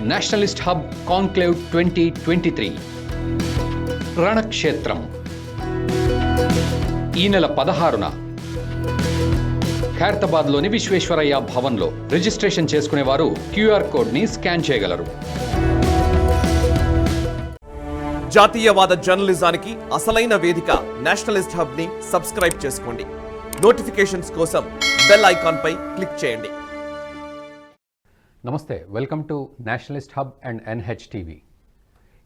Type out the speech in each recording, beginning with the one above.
Nationalist hub conclave 2023 రణక్షేత్రం ఈ నెల 16న ఖైరతాబాద్లోని విశ్వేశ్వరయ్య భవన్లో రిజిస్ట్రేషన్ చేసుకునేవారు క్యూఆర్ కోడ్ని స్కాన్ చేయగలరు. జాతీయవాద జర్నలిజానికి అసలైన వేదిక నేషనలిస్ట్ హబ్ ని సబ్స్క్రైబ్ చేసుకోండి. నోటిఫికేషన్స్ కోసం బెల్ ఐకాన్ పై క్లిక్ చేయండి. నమస్తే, welcome to Nationalist hub and NHTV.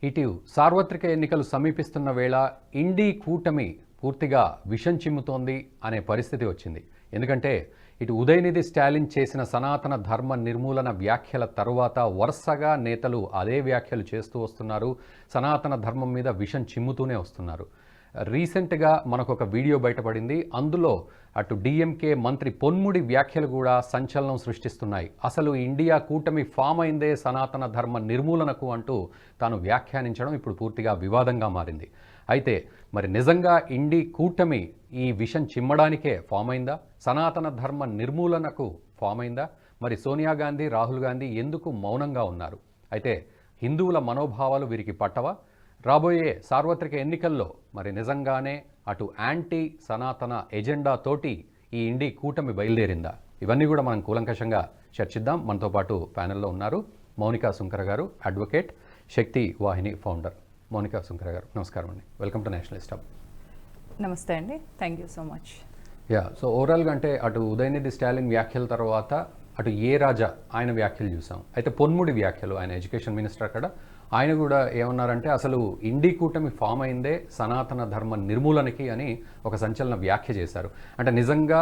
ఇటీవల సార్వత్రిక ఎన్నికలు సమీపిస్తున్న వేళ ఇండీ కూటమి పూర్తిగా విషం చిమ్ముతోంది అనే పరిస్థితి వచ్చింది. ఎందుకంటే ఇటు ఉదయనిధి స్టాలిన్ చేసిన సనాతన ధర్మ నిర్మూలన వ్యాఖ్యల తరువాత వరుసగా నేతలు అదే వ్యాఖ్యలు చేస్తూ వస్తున్నారు. సనాతన ధర్మం మీద విషం చిమ్ముతూనే వస్తున్నారు. రీసెంట్గా మనకు ఒక వీడియో బయటపడింది. అందులో అటు DMK మంత్రి పొన్ముడి వ్యాఖ్యలు కూడా సంచలనం సృష్టిస్తున్నాయి. అసలు ఇండియా కూటమి ఫామ్ అయిందే సనాతన ధర్మ నిర్మూలనకు అంటూ తాను వ్యాఖ్యానించడం ఇప్పుడు పూర్తిగా వివాదంగా మారింది. అయితే మరి నిజంగా ఇండి కూటమి ఈ విషం చిమ్మడానికే ఫామ్ అయిందా? సనాతన ధర్మ నిర్మూలనకు ఫామ్ అయిందా? మరి సోనియా గాంధీ, రాహుల్ గాంధీ ఎందుకు మౌనంగా ఉన్నారు? అయితే హిందువుల మనోభావాలు వీరికి పట్టవా? రాబోయే సార్వత్రిక ఎన్నికల్లో మరి నిజంగానే అటు యాంటీ సనాతన ఎజెండా తోటి ఈ ఇండి కూటమి బయలుదేరిందా? ఇవన్నీ కూడా మనం కూలంకషంగా చర్చిద్దాం. మనతో పాటు ప్యానెల్లో ఉన్నారు మౌనికా సుంకర గారు, అడ్వకేట్, శక్తి వాహిని ఫౌండర్. మౌనికా సుంకర గారు, నమస్కారం అండి. Welcome to Nationalist hub. నమస్తే అండి, thank you so much. So ఓవరాల్గా అంటే అటు ఉదయనిధి స్టాలిన్ వ్యాఖ్యల తర్వాత అటు ఏ రాజా ఆయన వ్యాఖ్యలు చూసాం. అయితే పొన్ముడి వ్యాఖ్యలు, ఆయన ఎడ్యుకేషన్ మినిస్టర్ అక్కడ, ఆయన కూడా ఏమన్నారంటే అసలు ఇండి కూటమి ఫామ్ అయిందే సనాతన ధర్మ నిర్మూలనకి అని ఒక సంచలన వ్యాఖ్య చేశారు. అంటే నిజంగా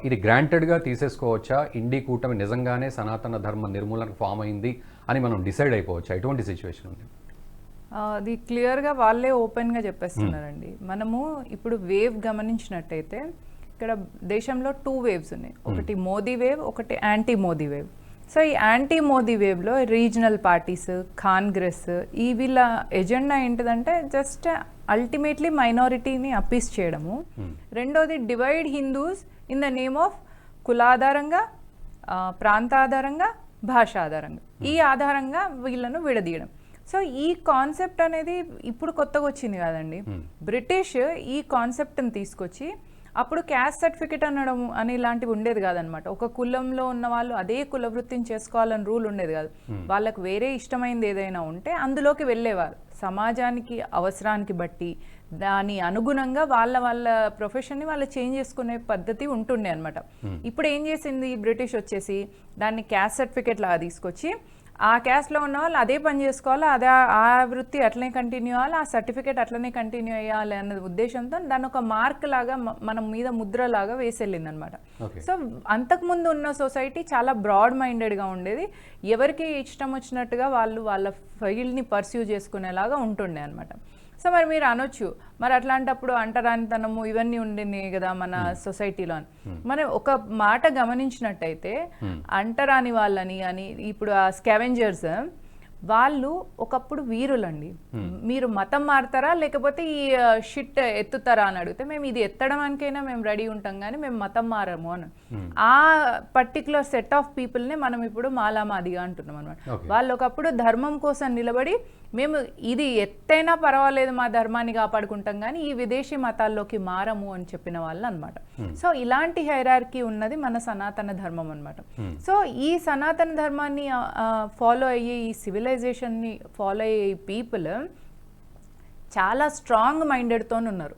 ఇది గ్రాంటెడ్గా తీసేసుకోవచ్చా? ఇండి కూటమి నిజంగానే సనాతన ధర్మ నిర్మూలనకు ఫామ్ అయింది అని మనం డిసైడ్ అయిపోవచ్చా? ఎటువంటి సిచ్యువేషన్ ఉంది? అది క్లియర్గా వాళ్ళే ఓపెన్గా చెప్పేస్తున్నారండి. మనము ఇప్పుడు వేవ్ గమనించినట్టయితే ఇక్కడ దేశంలో 2 వేవ్స్ ఉన్నాయి. ఒకటి మోదీ వేవ్, ఒకటి యాంటీ మోదీ వేవ్. సో ఈ యాంటీ మోదీ వేవ్లో రీజనల్ పార్టీస్, కాంగ్రెస్, ఈ వీళ్ళ ఎజెండా ఏంటిదంటే జస్ట్ అల్టిమేట్లీ మైనారిటీని అప్పీస్ చేయడము. రెండోది divide Hindus in the name of కులాధారంగా, ప్రాంతాధారంగా, భాష ఆధారంగా, ఈ ఆధారంగా వీళ్ళను విడదీయడం. సో ఈ కాన్సెప్ట్ అనేది ఇప్పుడు కొత్తగా వచ్చింది కాదండి. బ్రిటిష్ ఈ కాన్సెప్ట్ని తీసుకొచ్చి అప్పుడు క్యాస్ట్ సర్టిఫికేట్ అనడం అని ఇలాంటివి ఉండేది కాదనమాట. ఒక కులంలో ఉన్న వాళ్ళు అదే కుల వృత్తిని చేసుకోవాలని రూల్ ఉండేది కాదు. వాళ్ళకు వేరే ఇష్టమైంది ఏదైనా ఉంటే అందులోకి వెళ్ళేవారు. సమాజానికి అవసరానికి బట్టి దాని అనుగుణంగా వాళ్ళ ప్రొఫెషన్ని వాళ్ళు చేంజ్ చేసుకునే పద్ధతి ఉంటుండే అనమాట. ఇప్పుడు ఏం చేసింది బ్రిటిష్ వచ్చేసి దాన్ని క్యాస్ట్ సర్టిఫికేట్ లాగా తీసుకొచ్చి ఆ క్యాస్ట్లో ఉన్న వాళ్ళు అదే పని చేసుకోవాలి, అదే ఆ వృత్తి అట్లనే కంటిన్యూ అవ్వాలి, ఆ సర్టిఫికేట్ అట్లనే కంటిన్యూ అయ్యాలి అన్న ఉద్దేశంతో దాన్ని ఒక మార్క్ లాగా మన మీద ముద్ర లాగా వేసెళ్ళింది అనమాట. సో అంతకుముందు ఉన్న సొసైటీ చాలా బ్రాడ్ మైండెడ్గా ఉండేది. ఎవరికి ఇష్టం వచ్చినట్టుగా వాళ్ళ ఫీల్డ్ని పర్స్యూ చేసుకునేలాగా ఉంటుండే అనమాట. సో మరి మీరు అనొచ్చు, మరి అట్లాంటప్పుడు అంటరానితనము ఇవన్నీ ఉండింది కదా మన సొసైటీలో. మరి ఒక మాట గమనించినట్టయితే అంటరాని వాళ్ళని అని ఇప్పుడు ఆ స్కావెంజర్స్ వాళ్ళు ఒకప్పుడు వీరులండి. మీరు మతం మారుతారా లేకపోతే ఈ షిట్ ఎత్తుతారా అని అడిగితే మేము ఇది ఎత్తడానికైనా మేము రెడీ ఉంటాం కానీ మేము మతం మారము అని ఆ పర్టికులర్ సెట్ ఆఫ్ పీపుల్ని మనం ఇప్పుడు మాలామాదిగా అంటున్నాం అనమాట. వాళ్ళు ఒకప్పుడు ధర్మం కోసం నిలబడి మేము ఇది ఎత్తైనా పర్వాలేదు మా ధర్మాన్ని కాపాడుకుంటాం కానీ ఈ విదేశీ మతాల్లోకి మారము అని చెప్పిన వాళ్ళు అనమాట. సో ఇలాంటి హైరార్కీ ఉన్నది మన సనాతన ధర్మం అనమాట. సో ఈ సనాతన ధర్మాన్ని ఫాలో అయ్యే ఈ సివిలైజేషన్ని ఫాలో అయ్యే పీపుల్ చాలా స్ట్రాంగ్ మైండెడ్తో ఉన్నారు.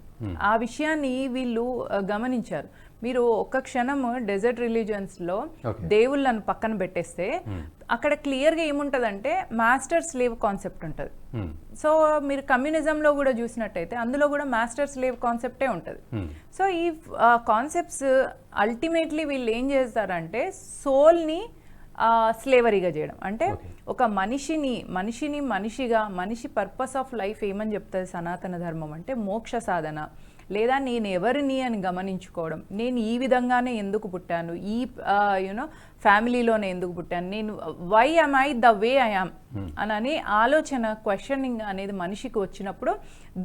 ఆ విషయాన్ని వీళ్ళు గమనించారు. మీరు ఒక్క క్షణం డెజర్ట్ రిలీజియన్స్లో దేవుళ్ళను పక్కన పెట్టేస్తే అక్కడ క్లియర్గా ఏముంటుందంటే మాస్టర్ స్లేవ్ కాన్సెప్ట్ ఉంటుంది. సో మీరు కమ్యూనిజంలో కూడా చూసినట్టయితే అందులో కూడా మాస్టర్ స్లేవ్ కాన్సెప్టే ఉంటుంది. సో ఈ కాన్సెప్ట్స్ అల్టిమేట్లీ వీళ్ళు ఏం చేస్తారంటే సోల్ని స్లేవరీగా చేయడం. అంటే ఒక మనిషిగా మనిషి పర్పస్ ఆఫ్ లైఫ్ ఏమని చెప్తుంది సనాతన ధర్మం అంటే మోక్ష సాధన, లేదా నేను ఎవరిని అని గమనించుకోవడం, నేను ఈ విధంగానే ఎందుకు పుట్టాను, ఈ ఫ్యామిలీలోనే ఎందుకు పుట్టాను, నేను why am I the way I am అని ఆలోచన క్వశ్చనింగ్ అనేది మనిషికి వచ్చినప్పుడు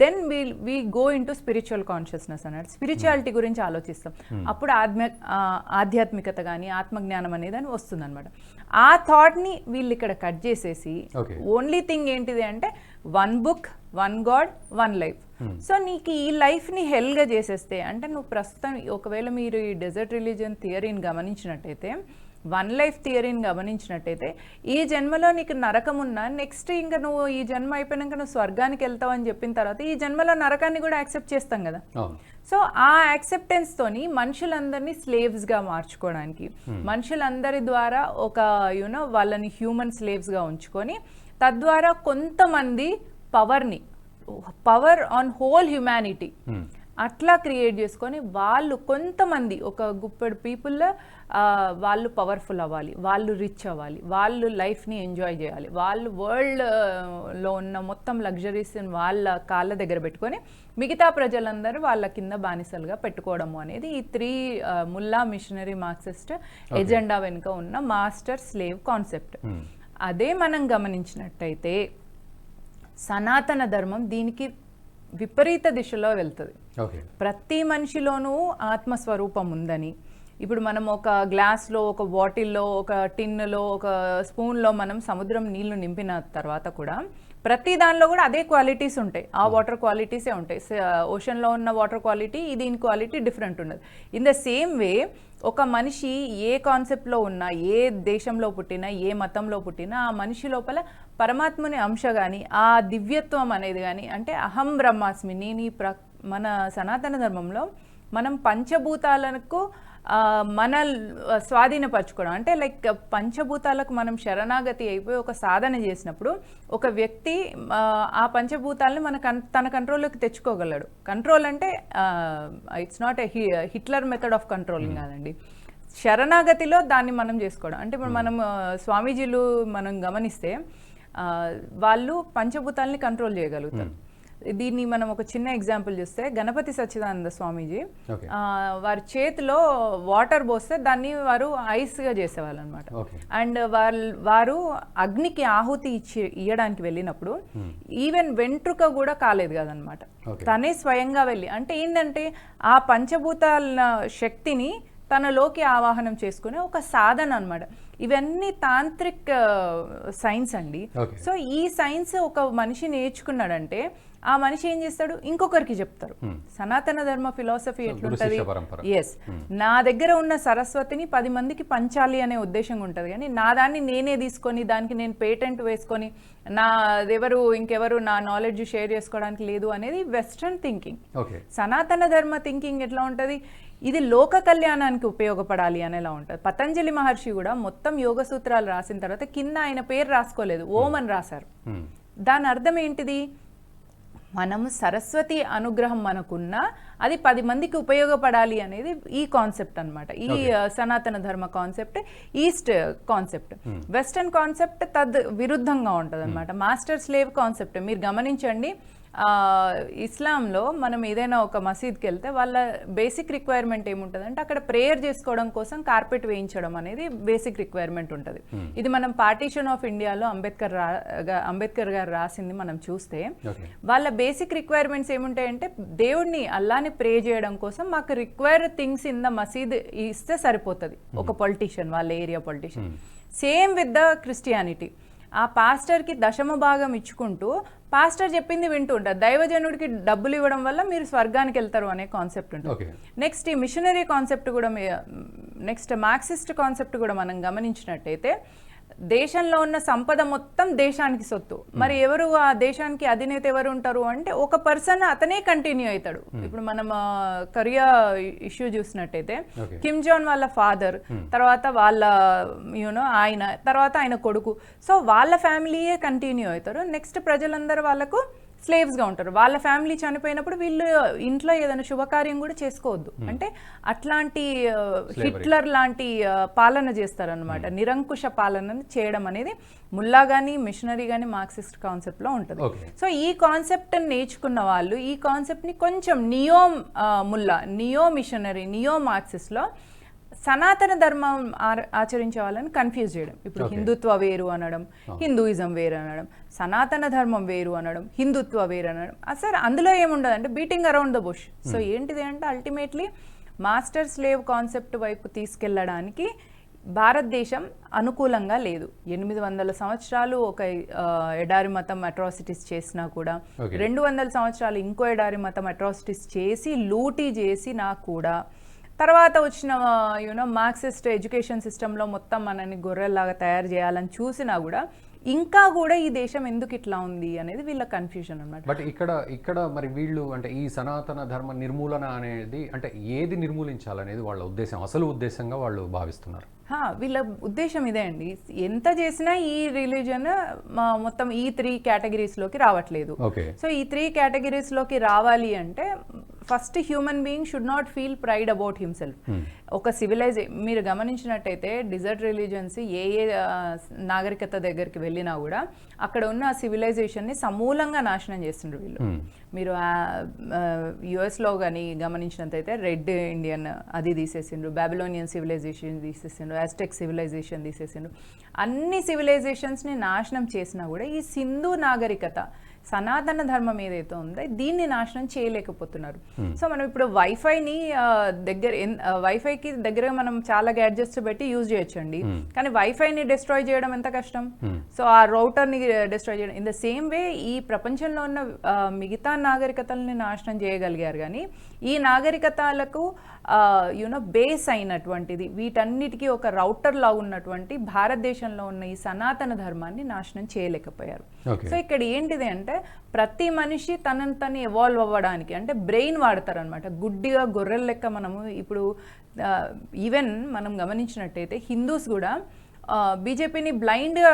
then we go into spiritual consciousness అన్నట్టు స్పిరిచువాలిటీ గురించి ఆలోచిస్తాం. అప్పుడు ఆధ్యాత్మికత కానీ ఆత్మజ్ఞానం అనేది అని వస్తుంది అనమాట. ఆ థాట్ని వీళ్ళు ఇక్కడ కట్ చేసేసి Okay. ఓన్లీ థింగ్ ఏంటిది అంటే 1 బుక్ 1 గాడ్ 1 లైఫ్. సో నీకు ఈ లైఫ్ని హెల్గా చేసేస్తే అంటే నువ్వు ప్రస్తుతం ఒకవేళ మీరు ఈ డెజర్ట్ రిలీజియన్ థియరీని గమనించినట్టయితే 1 లైఫ్ థియరీని గమనించినట్టయితే ఈ జన్మలో నీకు నరకం ఉన్నా నెక్స్ట్ ఇంకా నువ్వు ఈ జన్మ అయిపోయినాక నువ్వు స్వర్గానికి వెళ్తావు అని చెప్పిన తర్వాత ఈ జన్మలో నరకాన్ని కూడా యాక్సెప్ట్ చేస్తాం కదా. అవును. సో ఆ యాక్సెప్టెన్స్తోని మనుషులందరినీ స్లేవ్స్గా మార్చుకోవడానికి మనుషులందరి ద్వారా ఒక యూనో వాళ్ళని హ్యూమన్ స్లేవ్స్గా ఉంచుకొని తద్వారా కొంతమంది పవర్ ఆన్ హోల్ హ్యుమానిటీ అట్లా క్రియేట్ చేసుకొని వాళ్ళు కొంతమంది ఒక గుప్పెడు పీపుల్లో వాళ్ళు పవర్ఫుల్ అవ్వాలి, వాళ్ళు రిచ్ అవ్వాలి, వాళ్ళు లైఫ్ని ఎంజాయ్ చేయాలి, వాళ్ళు వరల్డ్లో ఉన్న మొత్తం లగ్జరీస్ వాళ్ళ కాళ్ళ దగ్గర పెట్టుకొని మిగతా ప్రజలందరూ వాళ్ళ కింద బానిసలుగా పెట్టుకోవడము అనేది ఈ 3 ముల్లా మిషనరీ మార్క్సిస్ట్ ఎజెండా వెనుక ఉన్న మాస్టర్ స్లేవ్ కాన్సెప్ట్. అదే మనం గమనించినట్టయితే సనాతన ధర్మం దీనికి విపరీత దిశలో వెళ్తుంది. ప్రతి మనిషిలోనూ ఆత్మస్వరూపం ఉందని, ఇప్పుడు మనం ఒక గ్లాస్లో, ఒక బాటిల్లో, ఒక టిన్నులో, ఒక స్పూన్లో మనం సముద్రం నీళ్లు నింపిన తర్వాత కూడా ప్రతి దానిలో కూడా అదే క్వాలిటీస్ ఉంటాయి, ఆ వాటర్ క్వాలిటీసే ఉంటాయి. ఓషన్లో ఉన్న వాటర్ క్వాలిటీ దీని క్వాలిటీ డిఫరెంట్ ఉండదు. ఇన్ ద సేమ్ వే ఒక మనిషి ఏ కాన్సెప్ట్లో ఉన్నా, ఏ దేశంలో పుట్టినా, ఏ మతంలో పుట్టినా ఆ మనిషి లోపల పరమాత్మని అంశ కానీ ఆ దివ్యత్వం అనేది కానీ అంటే అహం బ్రహ్మాస్మి నేను మన సనాతన ధర్మంలో మనం పంచభూతాలకు మన స్వాధీనపరచుకోవడం అంటే లైక్ పంచభూతాలకు మనం శరణాగతి అయిపోయి ఒక సాధన చేసినప్పుడు ఒక వ్యక్తి ఆ పంచభూతాలని తన కంట్రోల్లోకి తెచ్చుకోగలడు. కంట్రోల్ అంటే it's not a Hitler method of controlling కాదండి, శరణాగతిలో దాన్ని మనం చేసుకోవడం. అంటే ఇప్పుడు మనం స్వామీజీలు మనం గమనిస్తే వాళ్ళు పంచభూతాలని కంట్రోల్ చేయగలుగుతారు. దీన్ని మనం ఒక చిన్న ఎగ్జాంపుల్ చూస్తే గణపతి సచ్చిదానంద స్వామీజీ వారి చేతిలో వాటర్ పోస్తే దాన్ని వారు ఐస్గా చేసేవాళ్ళు అనమాట. అండ్ వారు అగ్నికి ఆహుతి ఇవ్వడానికి వెళ్ళినప్పుడు ఈవెన్ వెంట్రుక కూడా కాలేదు కదనమాట, తనే స్వయంగా వెళ్ళి. అంటే ఏంటంటే ఆ పంచభూతాల శక్తిని తనలోకి ఆవాహనం చేసుకునే ఒక సాధన అనమాట. ఇవన్నీ తాంత్రిక్ సైన్స్ అండి. సో ఈ సైన్స్ ఒక మనిషి నేర్చుకున్నాడంటే ఆ మనిషి ఏం చేస్తాడు, ఇంకొకరికి చెప్తారు. సనాతన ధర్మ ఫిలాసఫీ ఎట్లుంటది, ఎస్ నా దగ్గర ఉన్న సరస్వతిని 10 మందికి పంచాలి అనే ఉద్దేశంగా ఉంటుంది, కానీ నా దాన్ని నేనే తీసుకొని దానికి నేను పేటెంట్ వేసుకొని ఇంకెవరు నా నాలెడ్జ్ షేర్ చేసుకోవడానికి లేదు అనేది వెస్ట్రన్ థింకింగ్. సనాతన ధర్మ థింకింగ్ ఎట్లా ఉంటుంది, ఇది లోక కళ్యాణానికి ఉపయోగపడాలి అనేలా ఉంటుంది. పతంజలి మహర్షి కూడా మొత్తం యోగ సూత్రాలు రాసిన తర్వాత కింద ఆయన పేరు రాసుకోలేదు, ఓం అని రాశారు. దాని అర్థం ఏంటిది, మనము సరస్వతి అనుగ్రహం మనకున్నా అది 10 మందికి ఉపయోగపడాలి అనేది ఈ కాన్సెప్ట్ అనమాట. ఈ సనాతన ధర్మ concept east concept. Western concept విరుద్ధంగా ఉంటుంది అనమాట. మాస్టర్ స్లేవ్ కాన్సెప్ట్ మీరు గమనించండి. ఇస్లాంలో మనం ఏదైనా ఒక మసీద్కి వెళ్తే వాళ్ళ బేసిక్ రిక్వైర్మెంట్ ఏముంటుంది అంటే అక్కడ ప్రేయర్ చేసుకోవడం కోసం కార్పెట్ వేయించడం అనేది బేసిక్ రిక్వైర్మెంట్ ఉంటుంది. ఇది మనం పార్టీషన్ ఆఫ్ ఇండియాలో అంబేద్కర్ గారు రాసింది మనం చూస్తే వాళ్ళ బేసిక్ రిక్వైర్మెంట్స్ ఏముంటాయంటే దేవుడిని అల్లాని ప్రే చేయడం కోసం మాకు రిక్వైర్ థింగ్స్ ఇన్ ద మసీద్ ఇస్తే సరిపోతుంది ఒక పొలిటీషియన్, వాళ్ళ area politician. Same with the Christianity, ఆ పాస్టర్కి 10వ భాగం ఇచ్చుకుంటూ పాస్టర్ చెప్పింది వింటూ ఉంటారు. దైవజనుడికి డబ్బులు ఇవ్వడం వల్ల మీరు స్వర్గానికి వెళ్తారు అనే కాన్సెప్ట్ ఉంటుంది. నెక్స్ట్ ఈ మిషనరీ కాన్సెప్ట్ కూడా, నెక్స్ట్ మార్క్సిస్ట్ కాన్సెప్ట్ కూడా మనం గమనించినట్టయితే దేశంలో ఉన్న సంపద మొత్తం దేశానికి సొత్తు. మరి ఎవరు ఆ దేశానికి అధినేత ఎవరు ఉంటారు అంటే ఒక పర్సన్, అతనే కంటిన్యూ అవుతాడు. ఇప్పుడు మనం కొరియా ఇష్యూ చూసినట్టయితే కిమ్ జాన్ వాళ్ళ ఫాదర్, తర్వాత వాళ్ళ ఆయన, తర్వాత ఆయన కొడుకు, సో వాళ్ళ ఫ్యామిలీయే కంటిన్యూ అవుతారు. నెక్స్ట్ ప్రజలందరూ వాళ్ళకు స్లేవ్స్గా ఉంటారు. వాళ్ళ ఫ్యామిలీ చనిపోయినప్పుడు వీళ్ళు ఇంట్లో ఏదైనా శుభకార్యం కూడా చేసుకోవద్దు. అంటే అట్లాంటి హిట్లర్ లాంటి పాలన చేస్తారనమాట. నిరంకుశ పాలన చేయడం అనేది ముల్లా కానీ మిషనరీ కానీ మార్క్సిస్ట్ కాన్సెప్ట్లో ఉంటుంది. సో ఈ కాన్సెప్ట్ నేర్చుకున్న వాళ్ళు ఈ కాన్సెప్ట్ని కొంచెం నియో మిషనరీ, నియో మార్క్సిస్ట్లో సనాతన ధర్మం ఆచరించే వాళ్ళని కన్ఫ్యూజ్ చేయడం. ఇప్పుడు హిందుత్వ వేరు అనడం, హిందూయిజం వేరు అనడం, సనాతన ధర్మం వేరు అనడం, హిందుత్వ వేరు అనడం. అసలు అందులో ఏముండదు అంటే beating around the bush. So ఏంటిది అంటే అల్టిమేట్లీ మాస్టర్ స్లేవ్ కాన్సెప్ట్ వైపు తీసుకెళ్ళడానికి భారతదేశం అనుకూలంగా లేదు. 800 సంవత్సరాలు ఒక ఎడారి మతం అట్రాసిటీస్ చేసినా కూడా, 200 సంవత్సరాలు ఇంకో ఎడారి మతం అట్రాసిటీస్ చేసి లూటీ చేసినా కూడా, తర్వాత వచ్చిన మార్క్సిస్ట్ ఎడ్యుకేషన్ సిస్టంలో మొత్తం మనని గొర్రెల్లాగా తయారు చేయాలని చూసినా కూడా ఇంకా కూడా ఈ దేశం ఎందుకు ఇట్లా ఉంది అనేది వీళ్ళ కన్ఫ్యూజన్ అన్నమాట. బట్ ఇక్కడ మరి వీళ్ళు అంటే ఈ సనాతన ధర్మ నిర్మూలన అనేది అంటే ఏది నిర్మూలించాలనేది వాళ్ళ ఉద్దేశం, అసలు ఉద్దేశంగా వాళ్ళు భావిస్తున్నారు. వీళ్ళ ఉద్దేశం ఇదే అండి, ఎంత చేసినా ఈ రిలీజన్ మొత్తం ఈ 3 కేటగిరీస్లోకి రావట్లేదు. సో ఈ 3 కేటగిరీస్లోకి రావాలి అంటే first human being should not feel pride about himself. ఒక మీరు గమనించినట్టయితే డిజర్ట్ రిలీజన్స్ ఏ నాగరికత దగ్గరికి వెళ్ళినా కూడా అక్కడ ఉన్న సివిలైజేషన్ని సమూలంగా నాశనం చేస్తుండ్రు వీళ్ళు. మీరు యుఎస్లో కానీ గమనించినట్టయితే రెడ్ ఇండియన్ అది తీసేసిండ్రు, బాబిలోనియన్ సివిలైజేషన్ తీసేసిండ్రు, అజ్టెక్ సివిలైజేషన్ తీసేసిండ్రు. అన్ని సివిలైజేషన్స్ని నాశనం చేసినా కూడా ఈ సింధు నాగరికత సనాతన ధర్మం ఏదైతే ఉందో దీన్ని నాశనం చేయలేకపోతున్నారు. సో మనం ఇప్పుడు వైఫైకి దగ్గర మనం చాలా గ్యాడ్జెట్స్ పెట్టి యూజ్ చేయొచ్చండి, కానీ వైఫైని డిస్ట్రాయ్ చేయడం ఎంత కష్టం. సో ఆ రౌటర్ని డిస్ట్రాయ్ చేయడం. ఇన్ ద సేమ్ వే ఈ ప్రపంచంలో ఉన్న మిగతా నాగరికతల్ని నాశనం చేయగలిగారు, కానీ ఈ నాగరికతలకు బేస్ అయినటువంటిది వీటన్నిటికీ ఒక రౌటర్ లా ఉన్నటువంటి భారతదేశంలో ఉన్న ఈ సనాతన ధర్మాన్ని నాశనం చేయలేకపోయారు. సో ఇక్కడ ఏంటిది అంటే ప్రతి మనిషి తనని తను ఎవాల్వ్ అవ్వడానికి అంటే బ్రెయిన్ వాడతారు అనమాట. గుడ్డిగా గొర్రెల లెక్క మనము ఇప్పుడు ఈవెన్ మనం గమనించినట్టయితే హిందూస్ కూడా బీజేపీని బ్లైండ్గా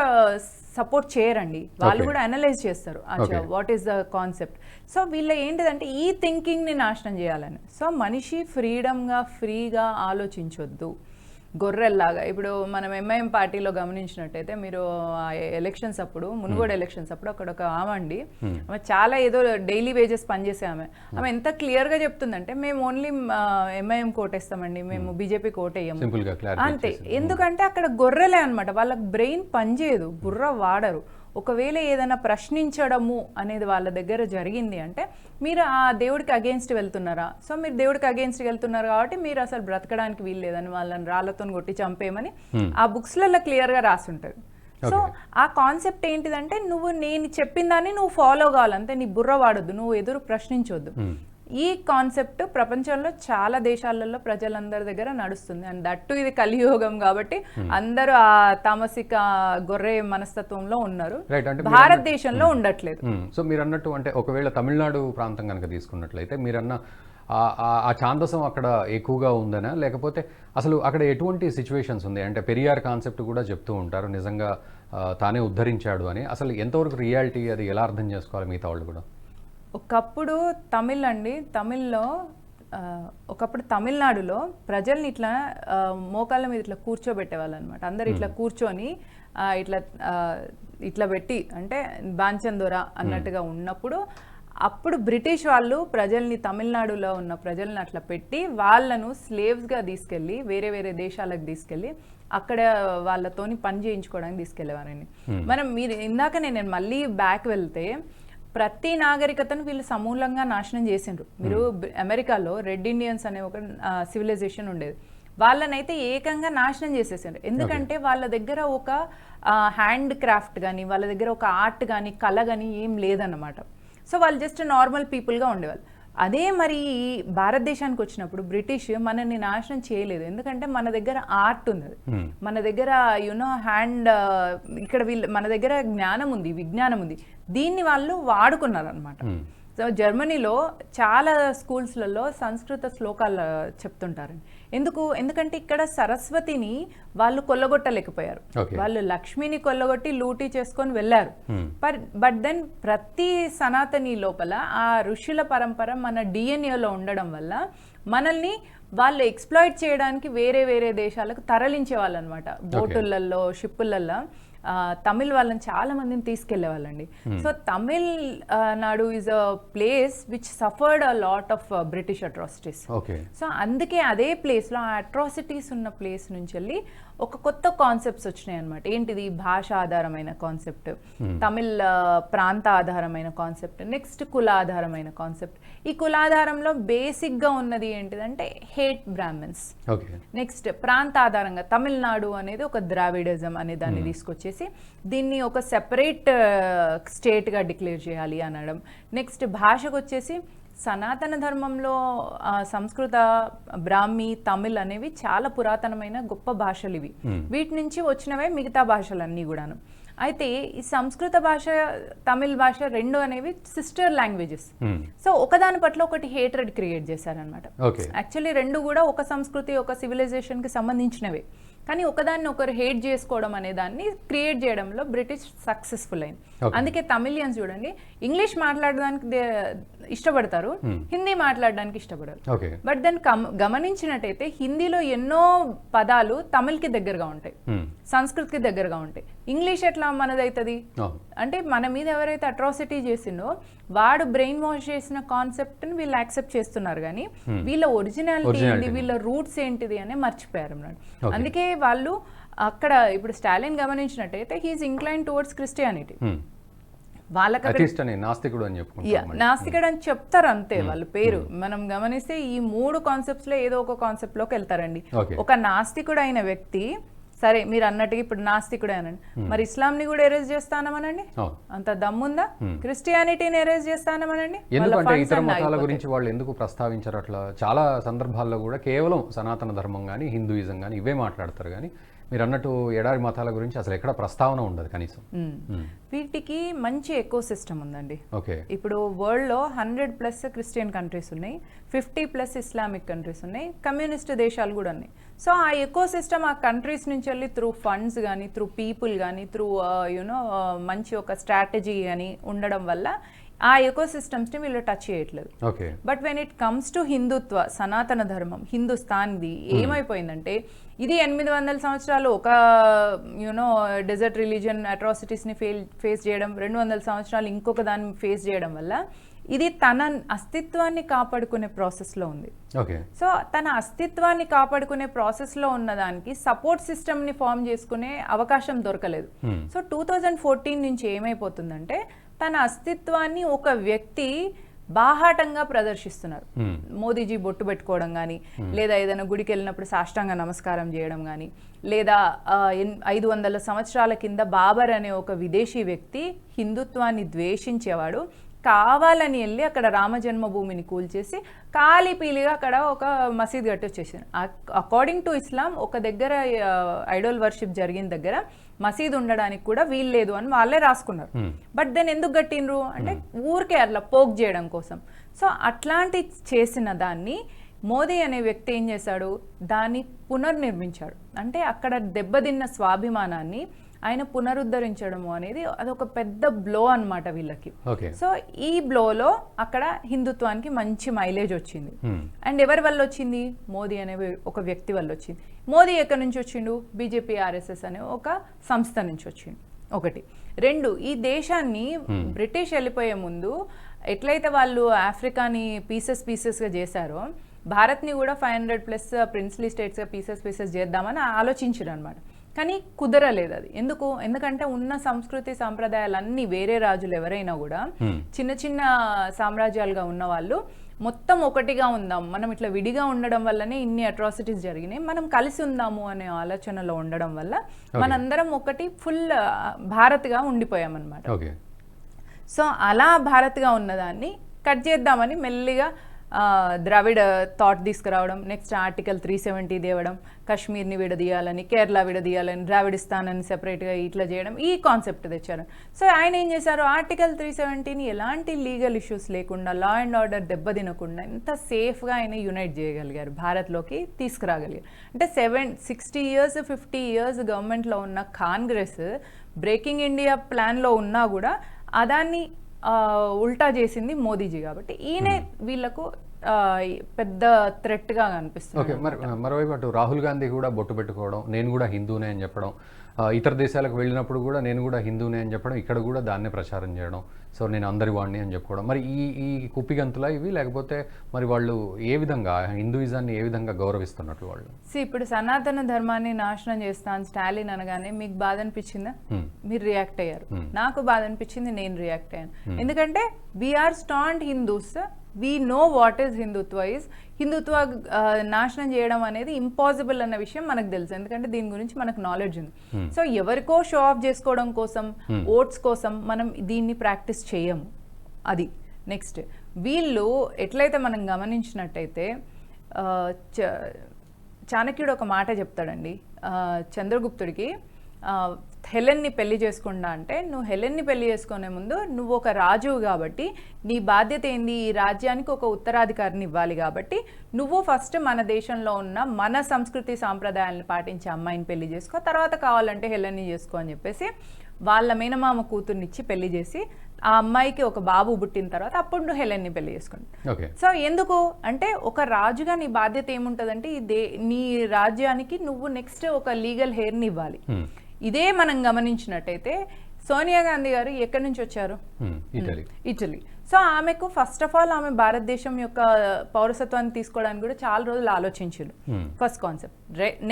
సపోర్ట్ చేయరండి, వాళ్ళు కూడా అనలైజ్ చేస్తారు what is the concept. So వీళ్ళ ఏంటిదంటే ఈ థింకింగ్ని నాశనం చేయాలని. సో మనిషి ఫ్రీగా ఆలోచించొద్దు గొర్రెల్లాగా. ఇప్పుడు మనం ఎంఐఎం పార్టీలో గమనించినట్టయితే మీరు ఎలక్షన్స్ అప్పుడు, మునుగోడు ఎలక్షన్స్ అప్పుడు అక్కడ ఒక ఆమె అండి, ఆమె చాలా ఏదో డైలీ వేజెస్ పనిచేసే ఆమె ఎంత క్లియర్గా చెప్తుందంటే మేము ఓన్లీ ఎంఐఎం కోటేస్తామండి, మేము బీజేపీ కోటేయము అంతే. ఎందుకంటే అక్కడ గొర్రెలే అనమాట, వాళ్ళకి బ్రెయిన్ పనిచేయదు, బుర్ర వాడరు. ఒకవేళ ఏదైనా ప్రశ్నించడము అనేది వాళ్ళ దగ్గర జరిగింది అంటే మీరు ఆ దేవుడికి అగేన్స్ట్ వెళ్తున్నారా, సో మీరు దేవుడికి అగేన్స్ట్ వెళ్తున్నారు కాబట్టి మీరు అసలు బ్రతకడానికి వీల్లేదని వాళ్ళని రాళ్లతో కొట్టి చంపేయమని ఆ బుక్స్లలో క్లియర్గా రాసుంటుంది. సో ఆ కాన్సెప్ట్ ఏంటిదంటే నేను చెప్పిన దాన్ని నువ్వు ఫాలో కావాలంటే నీ బుర్ర వాడొద్దు, నువ్వు ఎదురు ప్రశ్నించొద్దు. ఈ కాన్సెప్ట్ ప్రపంచంలో చాలా దేశాలలో ప్రజలందరి దగ్గర నడుస్తుంది. అండ్ దట్టు ఇది కలియుగం కాబట్టి అందరూ ఆ తామసిక గొర్రె మనస్తత్వంలో ఉన్నారు, భారతదేశంలో ఉండట్లేదు. సో మీరు అన్నట్టు అంటే ఒకవేళ తమిళనాడు ప్రాంతం కనుక తీసుకున్నట్లయితే మీరన్న ఆ ఛాందసం అక్కడ ఎక్కువగా ఉందనా, లేకపోతే అసలు అక్కడ ఎటువంటి సిచ్యువేషన్స్ ఉంది అంటే పెరియార్ కాన్సెప్ట్ కూడా చెప్తూ ఉంటారు నిజంగా తానే ఉద్ధరించాడు అని. అసలు ఎంతవరకు రియాలిటీ, అది ఎలా అర్థం చేసుకోవాలి మిగతా వాళ్ళు కూడా? ఒకప్పుడు ఒకప్పుడు తమిళనాడులో ప్రజల్ని ఇట్లా మోకాళ్ళ మీద ఇట్లా కూర్చోబెట్టేవాళ్ళు అనమాట. అందరు ఇట్లా కూర్చొని ఇట్లా పెట్టి అంటే బాంచందొర అన్నట్టుగా ఉన్నప్పుడు అప్పుడు బ్రిటిష్ వాళ్ళు తమిళనాడులో ఉన్న ప్రజల్ని అట్లా పెట్టి వాళ్ళను స్లేవ్స్గా తీసుకెళ్ళి వేరే వేరే దేశాలకు తీసుకెళ్ళి అక్కడ వాళ్ళతోని పని చేయించుకోవడానికి తీసుకెళ్ళేవారండి. మీరు ఇందాక నేను మళ్ళీ బ్యాక్ వెళ్తే ప్రతి నాగరికతను వీళ్ళు సమూలంగా నాశనం చేసిండ్రు. మీరు అమెరికాలో రెడ్ ఇండియన్స్ అనే ఒక సివిలైజేషన్ ఉండేది, వాళ్ళనైతే ఏకంగా నాశనం చేసేసారు. ఎందుకంటే వాళ్ళ దగ్గర ఒక హ్యాండ్ క్రాఫ్ట్ కానీ వాళ్ళ దగ్గర ఒక ఆర్ట్ కానీ కళ కానీ ఏం లేదన్నమాట. సో వాళ్ళు జస్ట్ నార్మల్ పీపుల్గా ఉండేవాళ్ళు. అదే మరి భారతదేశానికి వచ్చినప్పుడు బ్రిటిష్ మనల్ని నాశనం చేయలేదు, ఎందుకంటే మన దగ్గర ఆర్ట్ ఉంది, మన దగ్గర హ్యాండ్ ఇక్కడ మన దగ్గర జ్ఞానం ఉంది, విజ్ఞానం ఉంది, దీన్ని వాళ్ళు వాడుకున్నారు అనమాట. సో జర్మనీలో చాలా స్కూల్స్లలో సంస్కృత శ్లోకాలు చెప్తుంటారండి. ఎందుకంటే ఇక్కడ సరస్వతిని వాళ్ళు కొల్లగొట్టలేకపోయారు, వాళ్ళు లక్ష్మిని కొల్లగొట్టి లూటీ చేసుకొని వెళ్ళారు. బట్ దెన్ ప్రతి సనాతని లోపల ఆ ఋషుల పరంపర మన డిఎన్ఏలో ఉండడం వల్ల మనల్ని వాళ్ళు ఎక్స్ప్లాయిట్ చేయడానికి వేరే వేరే దేశాలకు తరలించే వాళ్ళు అనమాట. బోటులలో, షిప్పులలో తమిళ్ వాళ్ళని చాలా మందిని తీసుకెళ్లే వాళ్ళండి. So Tamil Nadu is a place which suffered a lot of British atrocities. So అందుకే అదే ప్లేస్లో ఆ అట్రాసిటీస్ ఉన్న ప్లేస్ నుంచి వెళ్ళి ఒక కొత్త కాన్సెప్ట్స్ వచ్చినాయి అనమాట. ఏంటిది? భాష ఆధారమైన కాన్సెప్ట్, తమిళ్ ప్రాంత ఆధారమైన కాన్సెప్ట్, నెక్స్ట్ కుల ఆధారమైన కాన్సెప్ట్. ఈ కులాధారంలో బేసిక్గా ఉన్నది ఏంటిదంటే హేట్ బ్రాహ్మణ్స్. నెక్స్ట్ ప్రాంత ఆధారంగా తమిళనాడు అనేది ఒక ద్రావిడిజం అనే దాన్ని తీసుకొచ్చేసి దీన్ని ఒక సెపరేట్ స్టేట్గా డిక్లేర్ చేయాలి అనడం. నెక్స్ట్ భాషకు వచ్చేసి సనాతన ధర్మంలో సంస్కృత, బ్రాహ్మి, తమిళ్ అనేవి చాలా పురాతనమైన గొప్ప భాషలు ఇవి. వీటి నుంచి వచ్చినవే మిగతా భాషలన్నీ కూడాను. అయితే ఈ సంస్కృత భాష, తమిళ్ భాష రెండు అనేవి సిస్టర్ లాంగ్వేజెస్. సో ఒకదాని పట్ల ఒకటి హేట్రెడ్ క్రియేట్ చేశారనమాట. యాక్చువల్లీ రెండు కూడా ఒక సంస్కృతి, ఒక సివిలైజేషన్ కి సంబంధించినవే, కానీ ఒకదాన్ని ఒకరు హేట్ చేసుకోవడం అనే దాన్ని క్రియేట్ చేయడంలో బ్రిటిష్ సక్సెస్ఫుల్ అయింది. అందుకే తమిళియన్స్ చూడండి ఇంగ్లీష్ మాట్లాడడానికి ఇష్టపడతారు, హిందీ మాట్లాడడానికి ఇష్టపడరు. బట్ దెన్ గమనించినట్టయితే హిందీలో ఎన్నో పదాలు తమిళ్కి దగ్గరగా ఉంటాయి, సంస్కృత్కి దగ్గరగా ఉంటాయి. ఇంగ్లీష్ ఎట్లా మనదైతుంది అంటే మన మీద ఎవరైతే అట్రాసిటీ చేసిండో వాడు బ్రెయిన్ వాష్ చేసిన కాన్సెప్ట్ ని వీళ్ళు యాక్సెప్ట్ చేస్తున్నారు, కానీ వీళ్ళ ఒరిజినాలిటీ ఏంటి, వీళ్ళ రూట్స్ ఏంటిది అనే మర్చిపోయారు అన్నాడు. అందుకే వాళ్ళు అక్కడ ఇప్పుడు స్టాలిన్ గమనించినట్టయితే హీఈస్ ఇంక్లైన్ టువర్డ్స్ క్రిస్టియానిటీ. వాళ్ళకి నాస్తికుడు అని చెప్తారు అంతే వాళ్ళ పేరు. మనం గమనిస్తే ఈ మూడు కాన్సెప్ట్స్ లో ఏదో ఒక కాన్సెప్ట్ లోకి వెళ్తారండి. ఒక నాస్తికుడు అయిన వ్యక్తి, సరే మీరు అన్నట్టుగా ఇప్పుడు నాస్తికుడే అనండి, మరి ఇస్లాంని కూడా ఎరేజ్ చేస్తానమనండి, అంత దమ్ముందా? క్రిస్టియానిటీని ఎరేజ్ చేస్తానమనండి. ఎందుకంటే ఇతర మతాల గురించి వాళ్ళు ఎందుకు ప్రస్తావించారు? అట్లా చాలా సందర్భాల్లో కూడా కేవలం సనాతన ధర్మం కానీ హిందూయిజం కానీ ఇవే మాట్లాడతారు, కానీ మీరు అన్నట్టు ఎడారి మతాల గురించి అసలు ఎక్కడ ప్రస్తావన ఉండదు కనీసం. వీటికి మంచి ఎకో సిస్టమ్ ఉందండి. ఇప్పుడు వరల్డ్ లో 100+ క్రిస్టియన్ కంట్రీస్ ఉన్నాయి, 50+ ఇస్లామిక్ కంట్రీస్ ఉన్నాయి, కమ్యూనిస్ట్ దేశాలు కూడా ఉన్నాయి. సో ఆ ఎకో సిస్టమ్ ఆ కంట్రీస్ నుంచి వెళ్ళి త్రూ ఫండ్స్ కానీ, త్రూ పీపుల్ కానీ, త్రూ మంచి ఒక స్ట్రాటజీ కానీ ఉండడం వల్ల ఆ ఎకో సిస్టమ్స్ ని వీళ్ళు టచ్ చేయట్లేదు. But when it comes to Hindutva, సనాతన ధర్మం, హిందుస్థాన్ది ఏమైపోయిందంటే ఇది 800 సంవత్సరాలు ఒక డెజర్ట్ రిలీజియన్ అట్రాసిటీస్ ని ఫేస్ చేయడం, 200 సంవత్సరాలు ఇంకొక దాన్ని ఫేస్ చేయడం వల్ల ఇది తన అస్తిత్వాన్ని కాపాడుకునే ప్రాసెస్ లో ఉంది. సో తన అస్తిత్వాన్ని కాపాడుకునే ప్రాసెస్ లో ఉన్న దానికి సపోర్ట్ సిస్టమ్ ని ఫామ్ చేసుకునే అవకాశం దొరకలేదు. సో 2014 నుంచి ఏమైపోతుందంటే తన అస్తిత్వాన్ని ఒక వ్యక్తి బాహాటంగా ప్రదర్శిస్తున్నారు. మోదీజీ బొట్టు పెట్టుకోవడం కానీ, లేదా ఏదైనా గుడికి వెళ్ళినప్పుడు సాష్టాంగ నమస్కారం చేయడం కానీ, లేదా 500 సంవత్సరాల కింద బాబర్ అనే ఒక విదేశీ వ్యక్తి హిందుత్వాన్ని ద్వేషించేవాడు కావాలని వెళ్ళి అక్కడ రామ జన్మభూమిని కూల్చేసి కాలిపీలిగా అక్కడ ఒక మసీద్ కట్టొచ్చేసింది. అకార్డింగ్ టు ఇస్లాం ఒక దగ్గర ఐడోల్ వర్షిప్ జరిగిన దగ్గర మసీద్ ఉండడానికి కూడా వీల్లేదు అని వాళ్ళే రాసుకున్నారు. బట్ దెన్ ఎందుకు కట్టినరు అంటే ఊరికే అట్లా పోక్ చేయడం కోసం. సో అట్లాంటి చేసిన దాన్ని మోదీ అనే వ్యక్తి ఏం చేశాడు, దాన్ని పునర్నిర్మించాడు. అంటే అక్కడ దెబ్బతిన్న స్వాభిమానాన్ని ఆయన పునరుద్ధరించడము అనేది అదొక పెద్ద బ్లో అన్నమాట వీళ్ళకి. సో ఈ బ్లోలో అక్కడ హిందుత్వానికి మంచి మైలేజ్ వచ్చింది. అండ్ ఎవరి వల్ల వచ్చింది? మోదీ అనే ఒక వ్యక్తి వల్ల వచ్చింది. మోదీ ఎక్కడి నుంచి వచ్చిండు? బీజేపీ RSS అనే ఒక సంస్థ నుంచి వచ్చిండు. ఒకటి. రెండు, ఈ దేశాన్ని బ్రిటిష్ వెళ్ళిపోయే ముందు ఎట్లయితే వాళ్ళు ఆఫ్రికాని పీసెస్గా చేశారో భారత్ని కూడా 500+ ప్రిన్స్లీ స్టేట్స్గా పీసెస్ చేద్దామని ఆలోచించారు అనమాట. కానీ కుదరలేదు అది. ఎందుకంటే ఉన్న సంస్కృతి సాంప్రదాయాలన్నీ వేరే రాజులు ఎవరైనా కూడా చిన్న చిన్న సామ్రాజ్యాలుగా ఉన్న వాళ్ళు మొత్తం ఒకటిగా ఉందాం, మనం ఇట్లా విడిగా ఉండడం వల్లనే ఇన్ని అట్రాసిటీస్ జరిగినాయి, మనం కలిసి ఉందాము అనే ఆలోచనలో ఉండడం వల్ల మనందరం ఒకటి ఫుల్ భారత్గా ఉండిపోయామన్నమాట. సో అలా భారత్గా ఉన్నదాన్ని కట్ చేద్దామని మెల్లిగా ద్రావిడ థాట్ తీసుకురావడం, నెక్స్ట్ ఆర్టికల్ 370 తేవడం, కాశ్మీర్ని విడదీయాలని, కేరళ విడదీయాలని, ద్రావిడిస్తాన్ అని సెపరేట్గా ఇట్లా చేయడం, ఈ కాన్సెప్ట్ తెచ్చారు. సో ఆయన ఏం చేశారు, ఆర్టికల్ 370ని ఎలాంటి లీగల్ ఇష్యూస్ లేకుండా, లా అండ్ ఆర్డర్ దెబ్బతినకుండా ఎంత సేఫ్గా ఆయన యునైట్ చేయగలిగారు, భారత్లోకి తీసుకురాగలిగారు. అంటే 60 years 50 years గవర్నమెంట్లో ఉన్న కాంగ్రెస్ బ్రేకింగ్ ఇండియా ప్లాన్లో ఉన్నా కూడా అదాన్ని ఉల్టా చేసింది మోదీజీ. కాబట్టి ఈయనే వీళ్ళకు పెద్ద థ్రెట్గా కనిపిస్తుంది. మరోవైపు అటు రాహుల్ గాంధీ కూడా బొట్టు పెట్టుకోవడం, నేను కూడా హిందూనే అని చెప్పడం, ఇతర దేశాలకు వెళ్ళినప్పుడు కూడా నేను కూడా హిందూనే అని చెప్పడం, ఇక్కడ కూడా దాన్నే ప్రచారం చేయడం, సో నేను అందరి వాడిని అని చెప్పుకోవడం. మరి ఈ కుప్పిగంతులా ఇవి, లేకపోతే మరి వాళ్ళు ఏ విధంగా హిందూయిజాన్ని ఏ విధంగా గౌరవిస్తున్నట్లు వాళ్ళు? ఇప్పుడు సనాతన ధర్మాన్ని నాశనం చేస్తాను స్టాలిన్ అనగానే మీకు బాధ అనిపించిందా? మీరు రియాక్ట్ అయ్యారు. నాకు బాధ అనిపించింది, నేను రియాక్ట్ అయ్యాను. ఎందుకంటే we are stand Hindus, we know what is Hindutva is. Hindutva నాశనం చేయడం అనేది ఇంపాసిబుల్ అన్న విషయం మనకు తెలుసు, ఎందుకంటే దీని గురించి మనకు నాలెడ్జ్ ఉంది. సో ఎవరికో షో ఆఫ్ చేసుకోవడం కోసం, ఓట్స్ కోసం మనం దీన్ని ప్రాక్టీస్ చేయము. అది నెక్స్ట్. వీళ్ళు ఎట్లయితే మనం గమనించినట్టయితే చాణక్యుడు ఒక మాట చెప్తాడండి చంద్రగుప్తుడికి, హెలెన్ని పెళ్లి చేసుకుంటా అంటే, నువ్వు హెలెన్ని పెళ్లి చేసుకునే ముందు నువ్వు ఒక రాజువు కాబట్టి నీ బాధ్యత ఏంది, ఈ రాజ్యానికి ఒక ఉత్తరాధికారిని ఇవ్వాలి కాబట్టి నువ్వు ఫస్ట్ మన దేశంలో ఉన్న మన సంస్కృతి సాంప్రదాయాలను పాటించే అమ్మాయిని పెళ్లి చేసుకో, తర్వాత కావాలంటే హెలెన్ని చేసుకో అని చెప్పేసి వాళ్ళ మేనమామ కూతుర్నిచ్చి పెళ్లి చేసి ఆ అమ్మాయికి ఒక బాబు పుట్టిన తర్వాత అప్పుడు నువ్వు హెలెన్ని పెళ్లి చేసుకుంటావు. సో ఎందుకు అంటే, ఒక రాజుగా నీ బాధ్యత ఏముంటుందంటే నీ రాజ్యానికి నువ్వు నెక్స్ట్ ఒక లీగల్ హెయిర్ని ఇవ్వాలి. ఇదే మనం గమనించినట్టయితే సోనియా గాంధీ గారు ఎక్కడి నుంచి వచ్చారు? ఇటలీ. సో ఆమెకు ఫస్ట్ ఆఫ్ ఆల్ ఆమె భారతదేశం యొక్క పౌరసత్వాన్ని తీసుకోవడానికి కూడా చాలా రోజులు ఆలోచించారు. First concept.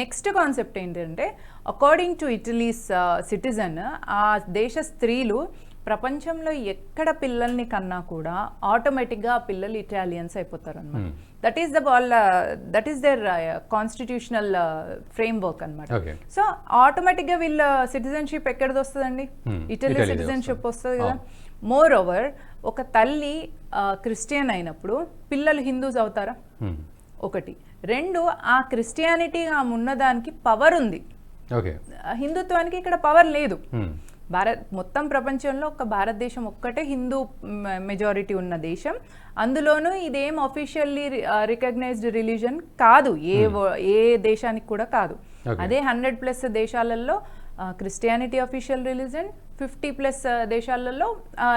నెక్స్ట్ కాన్సెప్ట్ ఏంటంటే, అకార్డింగ్ టు ఇటలీస్ సిటిజన్, ఆ దేశ స్త్రీలు ప్రపంచంలో ఎక్కడ పిల్లల్ని కన్నా కూడా ఆటోమేటిక్గా ఆ పిల్లలు ఇటాలియన్స్ అయిపోతారు అనమాట. That is their constitutional framework అనమాట. సో ఆటోమేటిక్గా వీళ్ళ సిటిజన్షిప్ ఎక్కడిది వస్తుందండి? ఇటలీ సిటిజన్షిప్ వస్తుంది కదా. మోర్ ఓవర్, ఒక తల్లి క్రిస్టియన్ అయినప్పుడు పిల్లలు హిందూస్ అవుతారా? ఒకటి. రెండు, ఆ క్రిస్టియానిటీ ఆమె ఉన్నదానికి పవర్ ఉంది, హిందుత్వానికి ఇక్కడ పవర్ లేదు. మొత్తం ప్రపంచంలో ఒక భారతదేశం ఒక్కటే హిందూ మెజారిటీ ఉన్న దేశం. అందులోనూ ఇదేం అఫీషియల్లీ రికగ్నైజ్డ్ రిలీజన్ కాదు, ఏ దేశానికి కూడా కాదు. అదే 100+ దేశాలలో క్రిస్టియానిటీ అఫీషియల్ రిలీజన్, 50+ దేశాలలో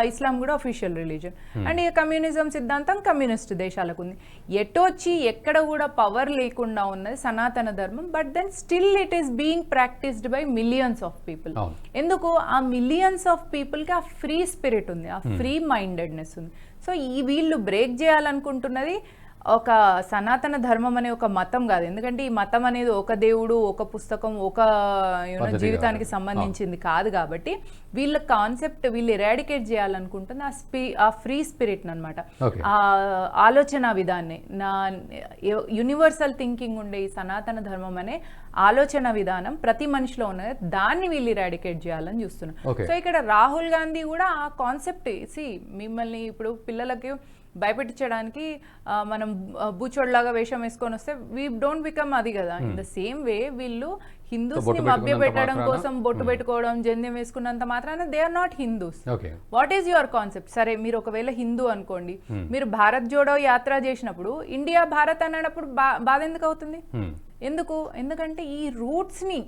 ఇస్లాం కూడా అఫీషియల్ రిలీజన్. అండ్ ఈ కమ్యూనిజం సిద్ధాంతం కమ్యూనిస్ట్ దేశాలకు ఉంది. ఎటొచ్చి ఎక్కడ కూడా పవర్ లేకుండా ఉన్నది సనాతన ధర్మం. But then still it is being practised by millions of people. ఎందుకు? ఆ మిలియన్స్ ఆఫ్ పీపుల్కి ఆ ఫ్రీ స్పిరిట్ ఉంది, ఆ ఫ్రీ మైండెడ్నెస్ ఉంది. సో వీళ్ళు బ్రేక్ చేయాలనుకుంటున్నది ఒక సనాతన ధర్మం అనే ఒక మతం కాదు. ఎందుకంటే ఈ మతం అనేది ఒక దేవుడు, ఒక పుస్తకం, ఒక జీవితానికి సంబంధించింది కాదు. కాబట్టి వీళ్ళ కాన్సెప్ట్ వీళ్ళు ఎరాడికేట్ చేయాలనుకుంటుంది ఆ ఫ్రీ స్పిరిట్ అనమాట, ఆ ఆలోచన విధాన్ని. నా యూనివర్సల్ థింకింగ్ ఉండే ఈ సనాతన ధర్మం అనే ఆలోచన విధానం ప్రతి మనిషిలో ఉన్నది, దాన్ని వీళ్ళు ఎరాడికేట్ చేయాలని చూస్తున్నారు. సో ఇక్కడ రాహుల్ గాంధీ కూడా ఆ కాన్సెప్ట్ మిమ్మల్ని ఇప్పుడు పిల్లలకి భయపెట్టించడానికి మనం బూచోడ్లాగా వేషం వేసుకొని వస్తే వీ డోంట్ బికమ్ అది కదా. ఇన్ ద సేమ్ వే వీళ్ళు హిందూస్ ని మభ్య పెట్టడం కోసం బొట్టు పెట్టుకోవడం, జంధ్యం వేసుకున్నంత మాత్రాన they are not Hindus. What is your concept? సరే, మీరు ఒకవేళ హిందూ అనుకోండి, మీరు భారత్ జోడో యాత్ర చేసినప్పుడు ఇండియా భారత్ అన్నప్పుడు బాధ ఎందుకు అవుతుంది? ఎందుకంటే ఈ రూట్స్ ని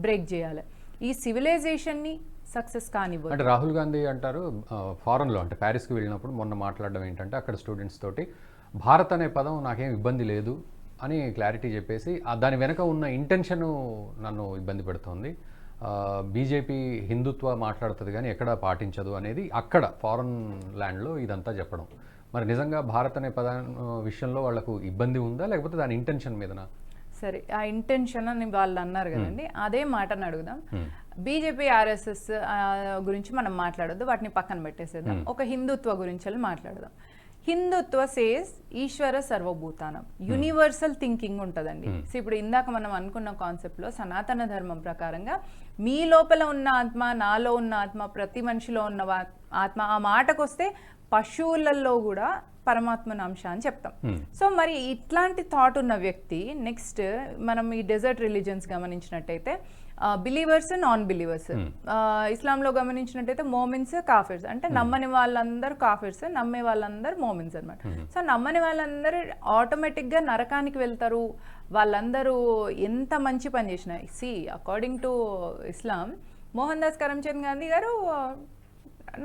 బ్రేక్ చేయాలి, ఈ సివిలైజేషన్ ని సక్సెస్ కానివ్వదు. అంటే రాహుల్ గాంధీ అంటారు ఫారెన్లో, అంటే ప్యారిస్కి వెళ్ళినప్పుడు మొన్న మాట్లాడడం ఏంటంటే, అక్కడ స్టూడెంట్స్ తోటి భారత్ అనే పదం నాకేం ఇబ్బంది లేదు అని క్లారిటీ చెప్పేసి, దాని వెనక ఉన్న ఇంటెన్షన్ నన్ను ఇబ్బంది పెడుతోంది. బీజేపీ హిందుత్వ మాట్లాడుతుంది కానీ ఎక్కడ పాటించదు అనేది అక్కడ ఫారెన్ ల్యాండ్లో ఇదంతా చెప్పడం. మరి నిజంగా భారత్ అనే పదం విషయంలో వాళ్ళకు ఇబ్బంది ఉందా, లేకపోతే దాని ఇంటెన్షన్ మీదనా? సరే, ఆ ఇంటెన్షన్ అని వాళ్ళు అన్నారు కదండి, అదే మాటను అడుగుదాం. బీజేపీ ఆర్ఎస్ఎస్ గురించి మనం మాట్లాడొద్దు, వాటిని పక్కన పెట్టేసేద్దాం. ఒక హిందుత్వ గురించి మాట్లాడదాం. హిందుత్వ సేస్ ఈశ్వర సర్వభూతానం, యూనివర్సల్ థింకింగ్ ఉంటుందండి. సో ఇప్పుడు ఇందాక మనం అనుకున్న కాన్సెప్ట్లో సనాతన ధర్మం ప్రకారంగా మీ లోపల ఉన్న ఆత్మ, నాలో ఉన్న ఆత్మ, ప్రతి మనిషిలో ఉన్న ఆత్మ, ఆ మాటకు వస్తే పశువులలో కూడా పరమాత్మన అంశ అని చెప్తాం. సో మరి ఇట్లాంటి థాట్ ఉన్న వ్యక్తి నెక్స్ట్ మనం ఈ డెజర్ట్ రిలీజన్స్ గమనించినట్టయితే బిలీవర్స్, నాన్ బిలీవర్స్. ఇస్లాంలో గమనించినట్టయితే మోమిన్స్, కాఫిర్స్. అంటే నమ్మని వాళ్ళందరూ కాఫిర్స్, నమ్మే వాళ్ళందరూ మోమిన్స్ అనమాట. సో నమ్మని వాళ్ళందరూ ఆటోమేటిక్గా నరకానికి వెళ్తారు. వాళ్ళందరూ ఎంత మంచి పని చేసినా, అకార్డింగ్ టు ఇస్లాం మోహన్ దాస్ కరమ్చంద్ గాంధీ గారు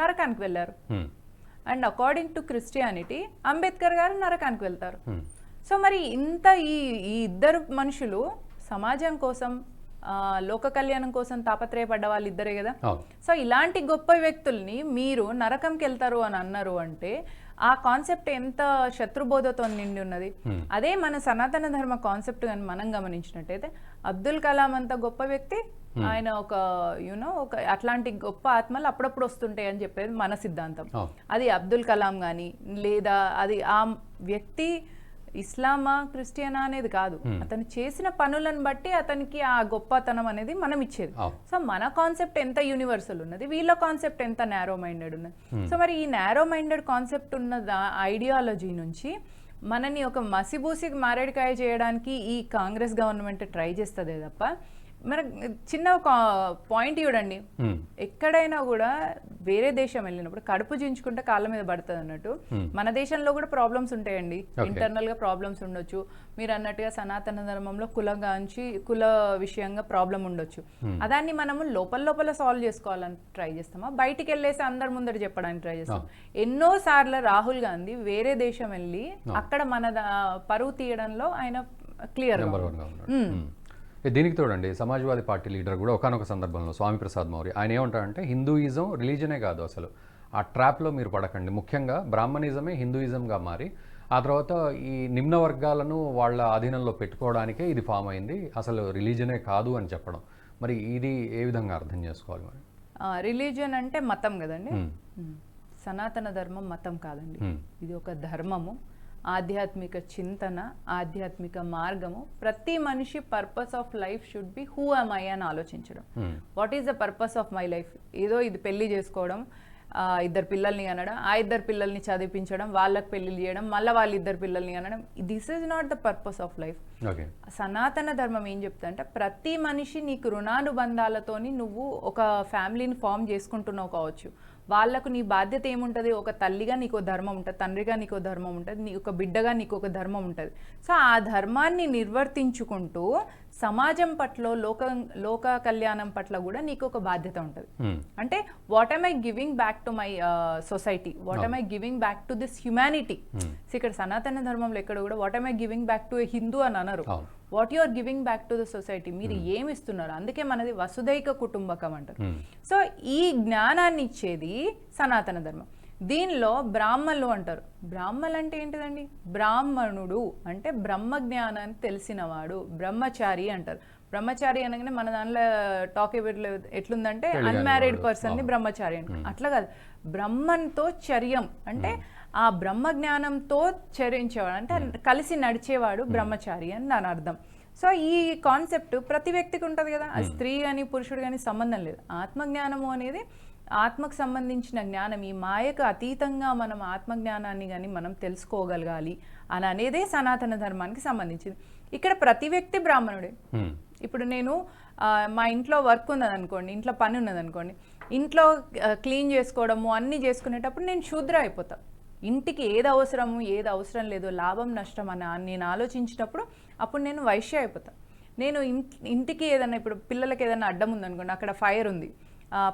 నరకానికి వెళ్ళారు. And according to Christianity Ambedkar గారు నరకానికి వెళ్తారు. సో మరి ఇంత ఈ ఇద్దరు మనుషులు సమాజం కోసం లోక కళ్యాణం కోసం తాపత్రయపడ్డ వాళ్ళు ఇద్దరే కదా. అవును. సో ఇలాంటి గొప్ప వ్యక్తుల్ని మీరు నరకంకి వెళ్తారు అని అన్నారు అంటే ఆ కాన్సెప్ట్ ఎంత శత్రుబోధతో నిండి ఉన్నది. అదే మన సనాతన ధర్మ కాన్సెప్ట్ కానీ మనం గమనించినట్టయితే అబ్దుల్ కలాం అంత గొప్ప వ్యక్తి, ఆయన ఒక ఒక అట్లాంటి గొప్ప ఆత్మలు అప్పుడప్పుడు వస్తుంటాయి అని చెప్పేది మన సిద్ధాంతం. అది అబ్దుల్ కలాం కానీ లేదా అది ఆ వ్యక్తి ఇస్లామా క్రిస్టియనా అనేది కాదు, అతను చేసిన పనులను బట్టి అతనికి ఆ గొప్పతనం అనేది మనం ఇచ్చేది. సో మన కాన్సెప్ట్ ఎంత యూనివర్సల్ ఉన్నది, వీళ్ళ కాన్సెప్ట్ ఎంత నారో మైండెడ్ ఉన్నది. సో మరి ఈ నారో మైండెడ్ కాన్సెప్ట్ ఉన్న ఐడియాలజీ నుంచి మనని ఒక మసిబూసి మారేడుకాయ చేయడానికి ఈ కాంగ్రెస్ గవర్నమెంట్ ట్రై చేస్తుంది తప్ప మన చిన్న ఒక పాయింట్ చూడండి, ఎక్కడైనా కూడా వేరే దేశం వెళ్ళినప్పుడు కడుపు చించుకుంటే కాళ్ళ మీద పడుతుంది అన్నట్టు మన దేశంలో కూడా ప్రాబ్లమ్స్ ఉంటాయండి, ఇంటర్నల్ గా ప్రాబ్లమ్స్ ఉండొచ్చు. మీరు అన్నట్టుగా సనాతన ధర్మంలో కుల విషయంగా ప్రాబ్లం ఉండొచ్చు. అదాన్ని మనము లోపల సాల్వ్ చేసుకోవాలని ట్రై చేస్తామా, బయటికి వెళ్ళేసి అందరి ముందర చెప్పడానికి ట్రై చేస్తాం. ఎన్నో సార్లు రాహుల్ గాంధీ వేరే దేశం వెళ్ళి అక్కడ మన పరువు తీయడంలో ఆయన క్లియర్. దీనికి తోడండి సమాజ్వాదీ పార్టీ లీడర్ కూడా ఒకనొక సందర్భంలో స్వామి ప్రసాద్ మౌర్య ఆయన ఏమంటారంటే హిందూయిజం రిలీజనే కాదు, అసలు ఆ ట్రాప్లో మీరు పడకండి. ముఖ్యంగా బ్రాహ్మణిజమే హిందూయిజంగా మారి ఆ తర్వాత ఈ నిమ్న వర్గాలను వాళ్ళ అధీనంలో పెట్టుకోవడానికే ఇది ఫామ్ అయింది, అసలు రిలీజనే కాదు అని చెప్పడం. మరి ఇది ఏ విధంగా అర్థం చేసుకోవాలి? మరి రిలీజియన్ అంటే మతం కదండి, సనాతన ధర్మం మతం కాదండి, ఇది ఒక ధర్మము, ఆధ్యాత్మిక చింతన, ఆధ్యాత్మిక మార్గము. ప్రతి మనిషి purpose of life should be who am I అని ఆలోచించడం. What is the purpose of my life? ఏదో ఇది పెళ్లి చేసుకోవడం, ఇద్దరు పిల్లల్ని అనడం, ఆ ఇద్దరు పిల్లల్ని చదివించడం, వాళ్ళకి పెళ్లిళ్ళు చేయడం, మళ్ళీ వాళ్ళ ఇద్దరు పిల్లల్ని అనడం, this is not the purpose of life. సనాతన ధర్మం ఏం చెప్తా అంటే ప్రతి మనిషి నీకు రుణానుబంధాలతోని నువ్వు ఒక ఫ్యామిలీని ఫామ్ చేసుకుంటున్నావు కావచ్చు, వాళ్ళకు నీ బాధ్యత ఏముంటుంది, ఒక తల్లిగా నీకు ధర్మం ఉంటుంది, తండ్రిగా నీకు ధర్మం ఉంటుంది, నీ ఒక బిడ్డగా నీకు ఒక ధర్మం ఉంటుంది. సో ఆ ధర్మాన్ని నిర్వర్తించుకుంటూ సమాజం పట్ల లోక కళ్యాణం పట్ల కూడా నీకు ఒక బాధ్యత ఉంటుంది. అంటే what am I giving back to my society, what am I giving back to this humanity. ఇక్కడ సనాతన ధర్మంలో ఎక్కడ కూడా what am I giving back to Hindu అని అనరు, what you are giving back to the society, మీరు ఏమి ఇస్తున్నారు. అందుకే మనది వసుదైక కుటుంబకం అంటారు. సో ఈ జ్ఞానాన్ని ఇచ్చేది సనాతన ధర్మం. దీనిలో బ్రాహ్మణులు అంటారు. బ్రాహ్మణులు అంటే ఏంటిదండి? బ్రాహ్మణుడు అంటే బ్రహ్మ జ్ఞానాన్ని తెలిసినవాడు, బ్రహ్మచారి అంటారు. బ్రహ్మచారి అనగానే మన దానిలో టాక్ ఎట్లుందంటే అన్మ్యారీడ్ పర్సన్ ని బ్రహ్మచారి అంటారు. అట్లా కాదు, బ్రహ్మన్తో చర్యం అంటే ఆ బ్రహ్మ జ్ఞానంతో చరించేవాడు, అంటే కలిసి నడిచేవాడు బ్రహ్మచారి అని దాని అర్థం. సో ఈ కాన్సెప్ట్ ప్రతి వ్యక్తికి ఉంటుంది కదా, అది స్త్రీ కానీ పురుషుడు కానీ సంబంధం లేదు. ఆత్మజ్ఞానము అనేది ఆత్మకు సంబంధించిన జ్ఞానం, ఈ మాయకు అతీతంగా మనం ఆత్మజ్ఞానాన్ని కానీ మనం తెలుసుకోగలగాలి అని అనేదే సనాతన ధర్మానికి సంబంధించింది. ఇక్కడ ప్రతి వ్యక్తి బ్రాహ్మణుడే. ఇప్పుడు నేను మా ఇంట్లో వర్క్ ఉన్నదనుకోండి, ఇంట్లో పని ఉన్నదనుకోండి, ఇంట్లో క్లీన్ చేసుకోవడము అన్నీ చేసుకునేటప్పుడు నేను శూద్ర అయిపోతా. ఇంటికి ఏది అవసరము ఏది అవసరం లేదో, లాభం నష్టం అని నేను ఆలోచించినప్పుడు అప్పుడు నేను వైశ్య అయిపోతా. నేను ఇంటికి ఏదైనా ఇప్పుడు పిల్లలకి ఏదైనా అడ్డం ఉందనుకోండి, అక్కడ ఫైర్ ఉంది,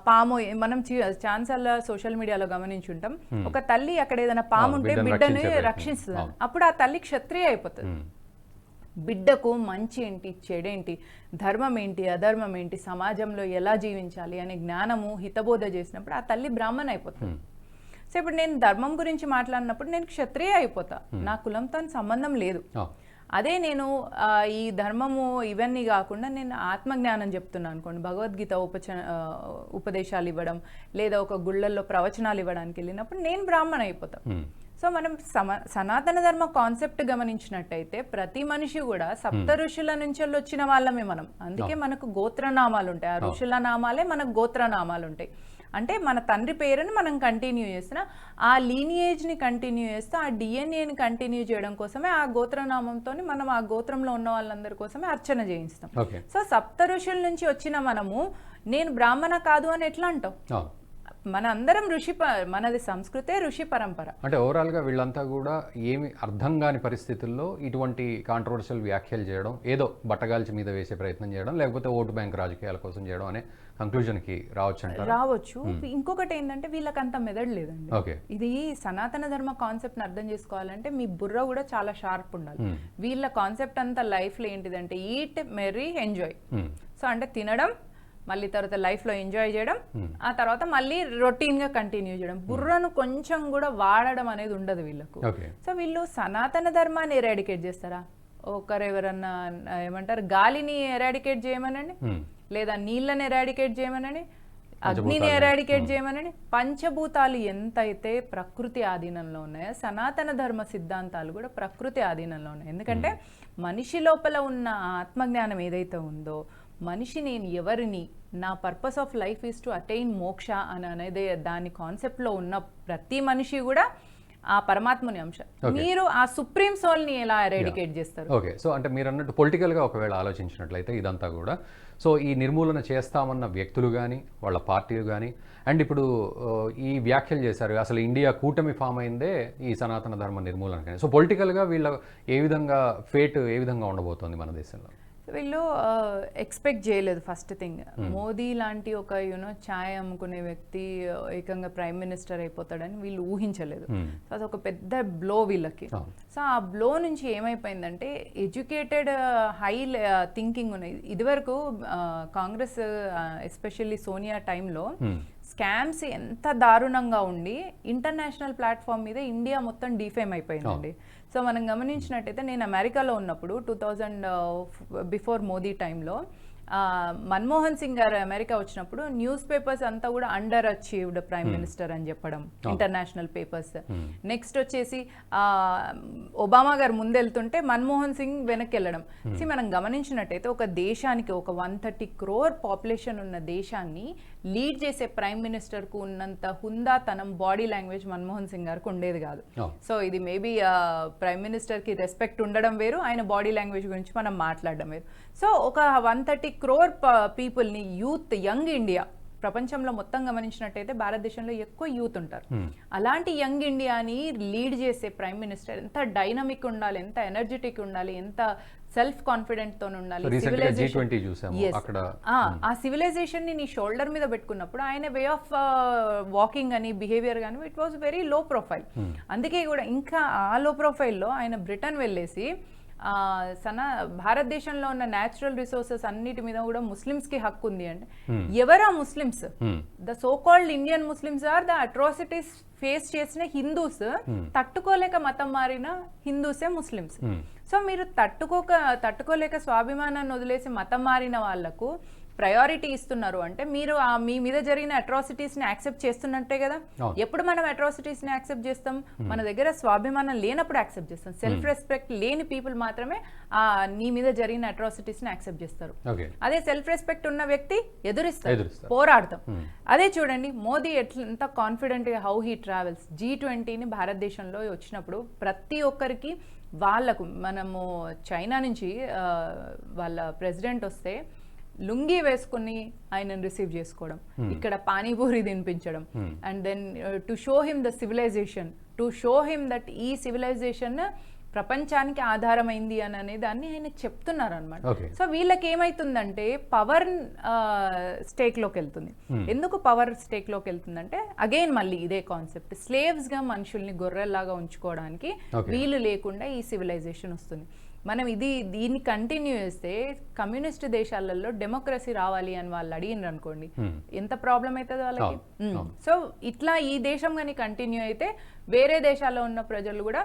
పాము, మనం ఛాన్సార్ల సోషల్ మీడియాలో గమనించుంటాం, ఒక తల్లి అక్కడ ఏదైనా పాము ఉంటే బిడ్డని రక్షిస్తుంది, అప్పుడు ఆ తల్లి క్షత్రియ అయిపోతుంది. బిడ్డకు మంచి ఏంటి చెడేంటి, ధర్మం ఏంటి అధర్మం ఏంటి, సమాజంలో ఎలా జీవించాలి అనే జ్ఞానము హితబోధ చేసినప్పుడు ఆ తల్లి బ్రాహ్మణ అయిపోతుంది. సో ఇప్పుడు నేను ధర్మం గురించి మాట్లాడినప్పుడు నేను క్షత్రియ అయిపోతా, నా కులంతో సంబంధం లేదు. అదే నేను ఈ ధర్మము ఇవన్నీ కాకుండా నేను ఆత్మజ్ఞానం చెప్తున్నాను అనుకోండి, భగవద్గీత ఉపదేశాలు ఇవ్వడం లేదా ఒక గుళ్ళల్లో ప్రవచనాలు ఇవ్వడానికి వెళ్ళినప్పుడు నేను బ్రాహ్మణ అయిపోతా. సో మనం సనాతన ధర్మ కాన్సెప్ట్ గమనించినట్టయితే ప్రతి మనిషి కూడా సప్త ఋషుల నుంచి వచ్చిన వాళ్ళమే మనం. అందుకే మనకు గోత్రనామాలు ఉంటాయి, ఆ ఋషుల నామాలే మనకు గోత్రనామాలు ఉంటాయి. అంటే మన తండ్రి పేరుని మనం కంటిన్యూ చేస్తున్నా, ఆ లీనియేజ్ని కంటిన్యూ చేస్తూ ఆ డిఎన్ఏని కంటిన్యూ చేయడం కోసమే ఆ గోత్రనామంతో మనం ఆ గోత్రంలో ఉన్న వాళ్ళందరి కోసమే అర్చన చేయిస్తాం. సో సప్త ఋషుల నుంచి వచ్చిన మనము నేను బ్రాహ్మణ కాదు అని ఎట్లా అంటాం? మన అందరం మనది సంస్కృతే ఋషి పరంపర. అంటే ఓవరాల్గా వీళ్ళంతా కూడా ఏమి అర్థం కాని పరిస్థితుల్లో ఇటువంటి కాంట్రవర్షియల్ వ్యాఖ్యలు చేయడం, ఏదో బట్టగాల్చి మీద వేసే ప్రయత్నం చేయడం, లేకపోతే ఓటు బ్యాంక్ రాజకీయాల కోసం చేయడం అనే కంక్లూజన్కి రావచ్చు అంటారు. రావచ్చు. ఇంకొకటి ఏంటంటే వీళ్ళకి అంత మెదడు లేదండి. ఓకే, ఇది సనాతన ధర్మ కాన్సెప్ట్ అర్థం చేసుకోవాలంటే మీ బుర్ర కూడా చాలా షార్ప్ ఉండాలి. వీళ్ళ కాన్సెప్ట్ అంతా లైఫ్ లో ఏంటిదంటే ఈట్ మెర్రీ ఎంజాయ్. సో అంటే తినడం, మళ్ళీ తర్వాత లైఫ్ లో ఎంజాయ్ చేయడం, ఆ తర్వాత మళ్ళీ రొటీన్ గా కంటిన్యూ చేయడం. బుర్రను కొంచెం కూడా వాడడం అనేది ఉండదు వీళ్ళకు. ఓకే, సో వీళ్ళు సనాతన ధర్మాన్ని ఎరాడికేట్ చేస్తారా? ఒకరెవరన్నా ఏమంటారు గాలిని ఎరాడికేట్ చేయమనండి, లేదా నీళ్ళని ఎరాడికేట్ చేయమనండి, అగ్నిని ఎరాడికేట్ చేయమనండి. పంచభూతాలు ఎంతైతే ప్రకృతి ఆధీనంలో ఉన్నాయో సనాతన ధర్మ సిద్ధాంతాలు కూడా ప్రకృతి ఆధీనంలో ఉన్నాయి. ఎందుకంటే మనిషి లోపల ఉన్న ఆత్మజ్ఞానం ఏదైతే ఉందో, మనిషి నేను ఎవరిని, నా purpose of life is to attain మోక్ష అని అనేది దాని కాన్సెప్ట్లో ఉన్న ప్రతి మనిషి కూడా ఆ పరమాత్మని అంశం. మీరు ఆ సుప్రీం సోల్ ని ఎలా ఎరాడికేట్ చేస్తారు? ఓకే, సో అంటే మీరు అన్నట్టు పొలిటికల్గా ఒకవేళ ఆలోచించినట్లయితే ఇదంతా కూడా, సో ఈ నిర్మూలన చేస్తామన్న వ్యక్తులు కానీ వాళ్ళ పార్టీలు కానీ, అండ్ ఇప్పుడు ఈ వ్యాఖ్యలు చేశారు అసలు ఇండియా కూటమి ఫామ్ అయిందే ఈ సనాతన ధర్మ నిర్మూలన కానీ. సో పొలిటికల్గా వీళ్ళ ఏ విధంగా ఫేట్ ఏ విధంగా ఉండబోతోంది మన దేశంలో? వీళ్ళు ఎక్స్పెక్ట్ చేయలేదు. ఫస్ట్ థింగ్, మోదీ లాంటి ఒక ఛాయ్ అమ్ముకునే వ్యక్తి ఏకంగా ప్రైమ్ మినిస్టర్ అయిపోతాడని వీళ్ళు ఊహించలేదు. సో అదొక పెద్ద బ్లో వీళ్ళకి. సో ఆ బ్లో నుంచి ఏమైపోయిందంటే ఎడ్యుకేటెడ్ హై థింకింగ్ ఉన్నాయి. ఇదివరకు కాంగ్రెస్ ఎస్పెషల్లీ సోనియా టైంలో స్కామ్స్ ఎంత దారుణంగా ఉండి ఇంటర్నేషనల్ ప్లాట్ఫామ్ మీద ఇండియా మొత్తం డిఫేమ్ అయిపోయిందండి. సో మనం గమనించినట్టయితే నేను అమెరికాలో ఉన్నప్పుడు 2000 బిఫోర్ మోదీ టైంలో మన్మోహన్ సింగ్ గారు అమెరికా వచ్చినప్పుడు న్యూస్ పేపర్స్ అంతా కూడా అండర్ అచీవ్డ్ ప్రైమ్ మినిస్టర్ అని చెప్పడం, ఇంటర్నేషనల్ పేపర్స్. నెక్స్ట్ వచ్చేసి ఒబామా గారు ముందెళ్తుంటే మన్మోహన్ సింగ్ వెనక్కి వెళ్ళడం. మనం గమనించినట్టయితే ఒక దేశానికి ఒక 130 crore పాపులేషన్ ఉన్న దేశాన్ని లీడ్ చేసే ప్రైమ్ మినిస్టర్ కు ఉన్నంత హుందాతనం బాడీ లాంగ్వేజ్ మన్మోహన్ సింగ్ గారికి ఉండేది కాదు. సో ఇది మేబీ ప్రైమ్ మినిస్టర్ కి రెస్పెక్ట్ ఉండడం వేరు, ఆయన బాడీ లాంగ్వేజ్ గురించి మనం మాట్లాడడం వేరు. సో ఒక 130 crore పీపుల్ని, యూత్, యంగ్ ఇండియా, ప్రపంచంలో మొత్తం గమనించినట్టయితే భారతదేశంలో ఎక్కువ యూత్ ఉంటారు. అలాంటి యంగ్ ఇండియాని లీడ్ చేసే ప్రైమ్ మినిస్టర్ ఎంత డైనమిక్ ఉండాలి, ఎంత ఎనర్జెటిక్ ఉండాలి, ఎంత సెల్ఫ్ కాన్ఫిడెంట్ తో ఉండాలి. ఆ సివిలైజేషన్ ని నీ షోల్డర్ మీద పెట్టుకున్నప్పుడు ఆయన వే ఆఫ్ వాకింగ్ అని, బిహేవియర్ కానీ it was very low profile. అందుకే కూడా ఇంకా ఆ లో ప్రొఫైల్లో ఆయన బ్రిటన్ వెళ్ళేసి భారతదేశంలో ఉన్న న్యాచురల్ రిసోర్సెస్ అన్నిటి మీద కూడా ముస్లిమ్స్ కి హక్కు ఉంది అంటే ఎవరా Muslims? The so called Indian Muslims are the atrocities face చేసిన హిందూస్. తట్టుకోలేక మతం మారిన హిందూసే ముస్లిమ్స్. సో మీరు తట్టుకోలేక స్వాభిమానాన్ని వదిలేసి మతం మారిన వాళ్లకు ప్రయారిటీ ఇస్తున్నారు అంటే మీరు మీ మీద జరిగిన అట్రాసిటీస్ ని యాక్సెప్ట్ చేస్తున్నట్టే కదా. ఎప్పుడు మనం అట్రాసిటీస్ ని యాక్సెప్ట్ చేస్తాం? మన దగ్గర స్వాభిమానం లేనప్పుడు యాక్సెప్ట్ చేస్తాం. సెల్ఫ్ రెస్పెక్ట్ లేని పీపుల్ మాత్రమే నీ మీద జరిగిన అట్రాసిటీస్ ని యాక్సెప్ట్ చేస్తారు. అదే సెల్ఫ్ రెస్పెక్ట్ ఉన్న వ్యక్తి ఎదురిస్తారు, పోరాడతాం. అదే చూడండి మోదీ ఎంత కాన్ఫిడెంట్ గా హౌ హీ ట్రావెల్స్. G20ని భారతదేశంలో వచ్చినప్పుడు ప్రతి ఒక్కరికి వాళ్ళకు, మనము చైనా నుంచి వాళ్ళ ప్రెసిడెంట్ వస్తే లుంగి వేసుకుని ఆయనను రిసీవ్ చేసుకోవడం, ఇక్కడ పానీపూరి తినిపించడం, and then to show him the civilisation, to show him that ఈ సివిలైజేషన్ ప్రపంచానికి ఆధారమైంది అని అనే దాన్ని ఆయన చెప్తున్నారు అనమాట. సో వీళ్ళకి ఏమైతుందంటే పవర్ స్టేక్ లోకి వెళ్తుంది. ఎందుకు పవర్ స్టేక్ లోకి వెళ్తుందంటే అగైన్ మళ్ళీ ఇదే కాన్సెప్ట్, స్లేవ్స్ గా మనుషుల్ని గొర్రెల్లాగా ఉంచుకోవడానికి వీలు లేకుండా ఈ సివిలైజేషన్ వస్తుంది. మనం దీన్ని కంటిన్యూ చేస్తే కమ్యూనిస్ట్ దేశాలలో డెమోక్రసీ రావాలి అని వాళ్ళు అడిగినారు అనుకోండి, ఎంత ప్రాబ్లం అవుతుంది వాళ్ళకి. సో ఇట్లా ఈ దేశం కానీ కంటిన్యూ అయితే వేరే దేశాల్లో ఉన్న ప్రజలు కూడా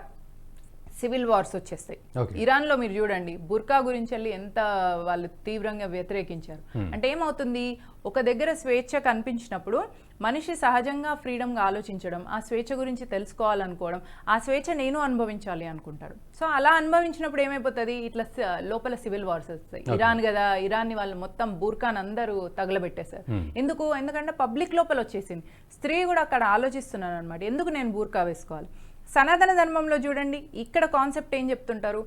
సివిల్ వార్స్ వచ్చేస్తాయి. ఇరాన్ లో మీరు చూడండి బుర్కా గురించి వెళ్ళి ఎంత వాళ్ళు తీవ్రంగా వ్యతిరేకించారు. అంటే ఏమవుతుంది, ఒక దగ్గర స్వేచ్ఛ కనిపించినప్పుడు మనిషి సహజంగా ఫ్రీడమ్గా ఆలోచించడం, ఆ స్వేచ్ఛ గురించి తెలుసుకోవాలనుకోవడం, ఆ స్వేచ్ఛ నేను అనుభవించాలి అనుకుంటాడు. సో అలా అనుభవించినప్పుడు ఏమైపోతుంది, ఇట్లా లోపల సివిల్ వార్స్ వస్తాయి. ఇరాన్ కదా, ఇరాన్ని వాళ్ళు మొత్తం బుర్కాన్ అందరూ తగలబెట్టేశారు. ఎందుకంటే పబ్లిక్ లోపల వచ్చేసింది. స్త్రీ కూడా అక్కడ ఆలోచిస్తున్నాను అనమాట, ఎందుకు నేను బుర్కా వేసుకోవాలి. సనాతన ధర్మంలో చూడండి ఇక్కడ కాన్సెప్ట్ ఏం చెప్తుంటారు,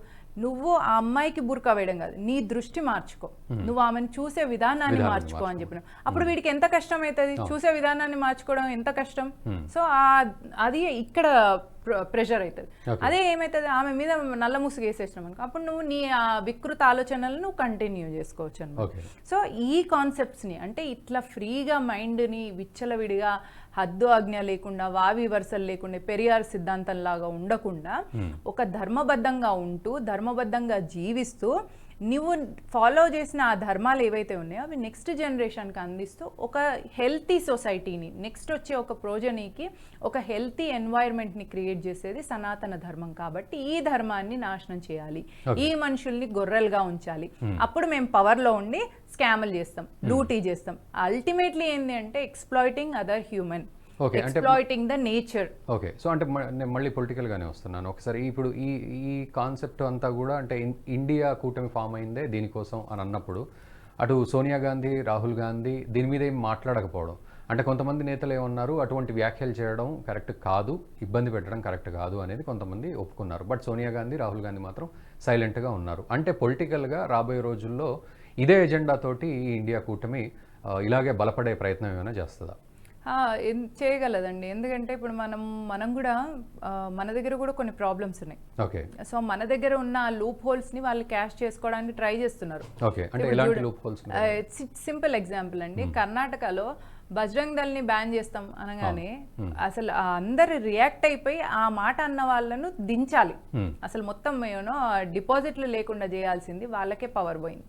నువ్వు ఆ అమ్మాయికి బుర్కా వేయడం కాదు, నీ దృష్టి మార్చుకో, నువ్వు ఆమెను చూసే విధానాన్ని మార్చుకో అని చెప్పిన అప్పుడు వీడికి ఎంత కష్టం అవుతుంది, చూసే విధానాన్ని మార్చుకోవడం ఎంత కష్టం. సో అది ఇక్కడ ప్రెషర్ అవుతుంది. అదే ఏమవుతుంది, ఆమె మీద నల్ల ముసుగు వేసేసినాం అనుకో, అప్పుడు నువ్వు నీ ఆ వికృత ఆలోచనలను కంటిన్యూ చేసుకోవచ్చు అనమాట. సో ఈ కాన్సెప్ట్స్ని అంటే ఇట్లా ఫ్రీగా మైండ్ని విచ్చలవిడిగా హద్దు ఆజ్ఞ లేకుండా వావి వరుసలు లేకుండా పెరియార్ సిద్ధాంతం లాగా ఉండకుండా ఒక ధర్మబద్ధంగా ఉంటూ ధర్మబద్ధంగా జీవిస్తూ నువ్వు ఫాలో చేసిన ఆ ధర్మాలు ఏవైతే ఉన్నాయో అవి నెక్స్ట్ జనరేషన్కి అందిస్తూ ఒక హెల్తీ సొసైటీని, నెక్స్ట్ వచ్చే ఒక ప్రోజనీకి ఒక హెల్తీ ఎన్వైర్న్మెంట్ని క్రియేట్ చేసేది సనాతన ధర్మం. కాబట్టి ఈ ధర్మాన్ని నాశనం చేయాలి, ఈ మనుషుల్ని గొర్రెలుగా ఉంచాలి, అప్పుడు మేము పవర్లో ఉండి స్కామ్లు చేస్తాం, లూటీ చేస్తాం. అల్టిమేట్లీ ఏంటి అంటే exploiting other human, exploiting the nature. Okay, so అంటే నేను మళ్ళీ పొలిటికల్గానే వస్తున్నాను ఒకసారి. ఇప్పుడు ఈ కాన్సెప్ట్ అంతా కూడా అంటే ఇండియా కూటమి ఫామ్ అయిందే దీనికోసం అని అన్నప్పుడు అటు సోనియా గాంధీ, రాహుల్ గాంధీ దీని మీద ఏం మాట్లాడకపోవడం, అంటే కొంతమంది నేతలు ఏమన్నారు, అటువంటి వ్యాఖ్యలు చేయడం కరెక్ట్ కాదు, ఇబ్బంది పెట్టడం కరెక్ట్ కాదు అనేది కొంతమంది ఒప్పుకున్నారు. బట్ సోనియా గాంధీ, రాహుల్ గాంధీ మాత్రం సైలెంట్గా ఉన్నారు. అంటే పొలిటికల్గా రాబోయే రోజుల్లో ఇదే ఎజెండాతోటి ఈ ఇండియా కూటమి ఇలాగే బలపడే ప్రయత్నం ఏమైనా చేస్తుందా? చేయగలదండి. ఎందుకంటే ఇప్పుడు మనం కూడా మన దగ్గర కూడా కొన్ని ప్రాబ్లమ్స్ ఉన్నాయి. ఓకే, సో మన దగ్గర ఉన్న లూప్ హోల్స్ ని వాళ్ళు క్యాష్ చేసుకోవడానికి ట్రై చేస్తున్నారు. ఓకే, అంటే ఎలాంటి లూప్ హోల్స్? సింపుల్ ఎగ్జాంపుల్ అండి, కర్ణాటకలో బజరంగ్ దళ్ ని బ్యాన్ చేస్తాం అనగానే అసలు అందరు రియాక్ట్ అయిపోయి ఆ మాట అన్న వాళ్ళను దించాలి, అసలు మొత్తం డిపాజిట్లు లేకుండా చేయాల్సింది, వాళ్ళకే పవర్ పోయింది.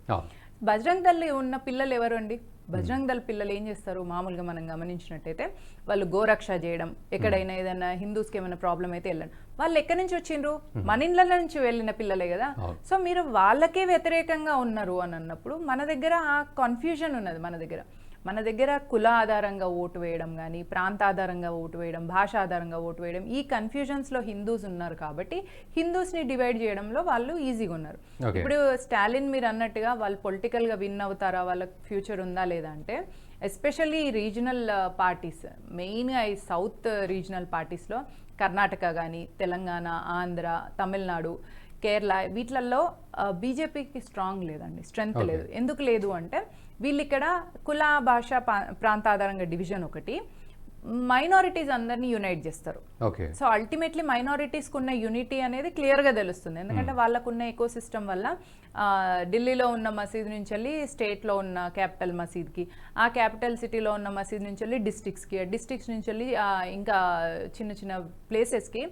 బజరంగ్ దళ్ ఉన్న పిల్లలు ఎవరు అండి? బజరంగ్ దళ్ పిల్లలు ఏం చేస్తారు, మామూలుగా మనం గమనించినట్టయితే వాళ్ళు గోరక్ష చేయడం, ఎక్కడైనా ఏదైనా హిందూస్కి ఏమైనా ప్రాబ్లం అయితే వెళ్ళండి. వాళ్ళు ఎక్కడి నుంచి వచ్చిండ్రు? మన ఇళ్ళ నుంచి వెళ్ళిన పిల్లలే కదా. సో మీరు వాళ్ళకే వ్యతిరేకంగా ఉన్నారు అని అన్నప్పుడు మన దగ్గర ఆ కన్ఫ్యూజన్ ఉన్నది. మన దగ్గర కుల ఆధారంగా ఓటు వేయడం కానీ, ప్రాంత ఆధారంగా ఓటు వేయడం, భాష ఆధారంగా ఓటు వేయడం, ఈ కన్ఫ్యూజన్స్లో హిందూస్ ఉన్నారు కాబట్టి హిందూస్ని డివైడ్ చేయడంలో వాళ్ళు ఈజీగా ఉన్నారు. ఇప్పుడు స్టాలిన్ మీరు అన్నట్టుగా వాళ్ళు పొలిటికల్గా విన్ అవుతారా, వాళ్ళకి ఫ్యూచర్ ఉందా లేదా అంటే, ఎస్పెషల్లీ రీజనల్ పార్టీస్, మెయిన్గా ఈ సౌత్ రీజనల్ పార్టీస్లో కర్ణాటక కానీ, తెలంగాణ, ఆంధ్ర, తమిళనాడు, కేరళ, వీటిలలో బీజేపీకి స్ట్రాంగ్ లేదండి, స్ట్రెంగ్త్ లేదు. ఎందుకు లేదు అంటే వీళ్ళు ఇక్కడ కుల, భాష, ప్రాంత ఆధారంగా డివిజన్ ఒకటి, మైనారిటీస్ అందరినీ యునైట్ చేస్తారు. సో అల్టిమేట్లీ మైనారిటీస్కి ఉన్న యూనిటీ అనేది క్లియర్గా తెలుస్తుంది. ఎందుకంటే వాళ్ళకున్న ఎకో సిస్టమ్ వల్ల ఢిల్లీలో ఉన్న మసీద్ నుంచి వెళ్ళి స్టేట్లో ఉన్న క్యాపిటల్ మసీద్కి, ఆ క్యాపిటల్ సిటీలో ఉన్న మసీద్ నుంచి వెళ్ళి డిస్ట్రిక్ట్స్కి, డిస్ట్రిక్ట్స్ నుంచి వెళ్ళి ఇంకా చిన్న చిన్న ప్లేసెస్కి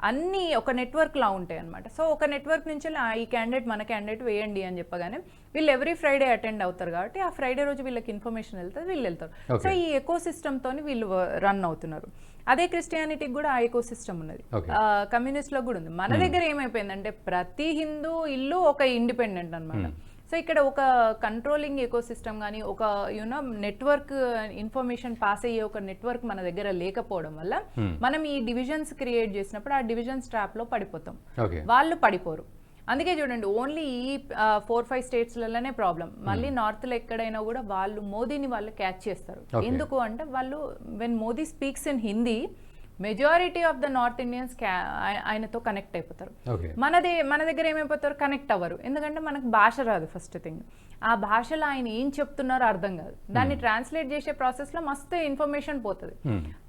అన్నీ ఒక నెట్వర్క్లా ఉంటాయి అనమాట. సో ఒక నెట్వర్క్ నుంచి ఈ క్యాండిడేట్ మన క్యాండిడేట్ వేయండి అని చెప్పగానే వీళ్ళు ఎవ్రీ ఫ్రైడే అటెండ్ అవుతారు కాబట్టి ఆ ఫ్రైడే రోజు వీళ్ళకి ఇన్ఫర్మేషన్ వెళ్తుంది, వీళ్ళు వెళ్తారు. సో ఈ ఎకో సిస్టమ్తో వీళ్ళు రన్ అవుతున్నారు. అదే క్రిస్టియానిటీకి కూడా ఆ ఎకో సిస్టమ్ ఉన్నది, కమ్యూనిస్ట్లో కూడా ఉంది. మన దగ్గర ఏమైపోయిందంటే ప్రతి హిందూ ఇల్లు ఒక ఇండిపెండెంట్ అనమాట. సో ఇక్కడ ఒక కంట్రోలింగ్ ఎకో సిస్టమ్ కానీ, ఒక నెట్వర్క్, ఇన్ఫర్మేషన్ పాస్ అయ్యే ఒక నెట్వర్క్ మన దగ్గర లేకపోవడం వల్ల మనం ఈ డివిజన్స్ క్రియేట్ చేసినప్పుడు ఆ డివిజన్స్ ట్రాప్ లో పడిపోతాం, వాళ్ళు పడిపోరు. అందుకే చూడండి ఓన్లీ ఈ 4-5 స్టేట్స్లలోనే ప్రాబ్లం. మళ్ళీ నార్త్లో ఎక్కడైనా కూడా వాళ్ళు మోదీని వాళ్ళు క్యాచ్ చేస్తారు. ఎందుకు అంటే వాళ్ళు when Modi speaks in Hindi, majority of the north Indians ఆయనతో కనెక్ట్ అయిపోతారు. మన దగ్గర ఏమైపోతారు, కనెక్ట్ అవ్వరు. ఎందుకంటే మనకు భాష రాదు ఫస్ట్ థింగ్. ఆ భాషలో ఆయన ఏం చెప్తున్నారో అర్థం కాదు. దాన్ని ట్రాన్స్లేట్ చేసే ప్రాసెస్లో మస్తు ఇన్ఫర్మేషన్ పోతుంది.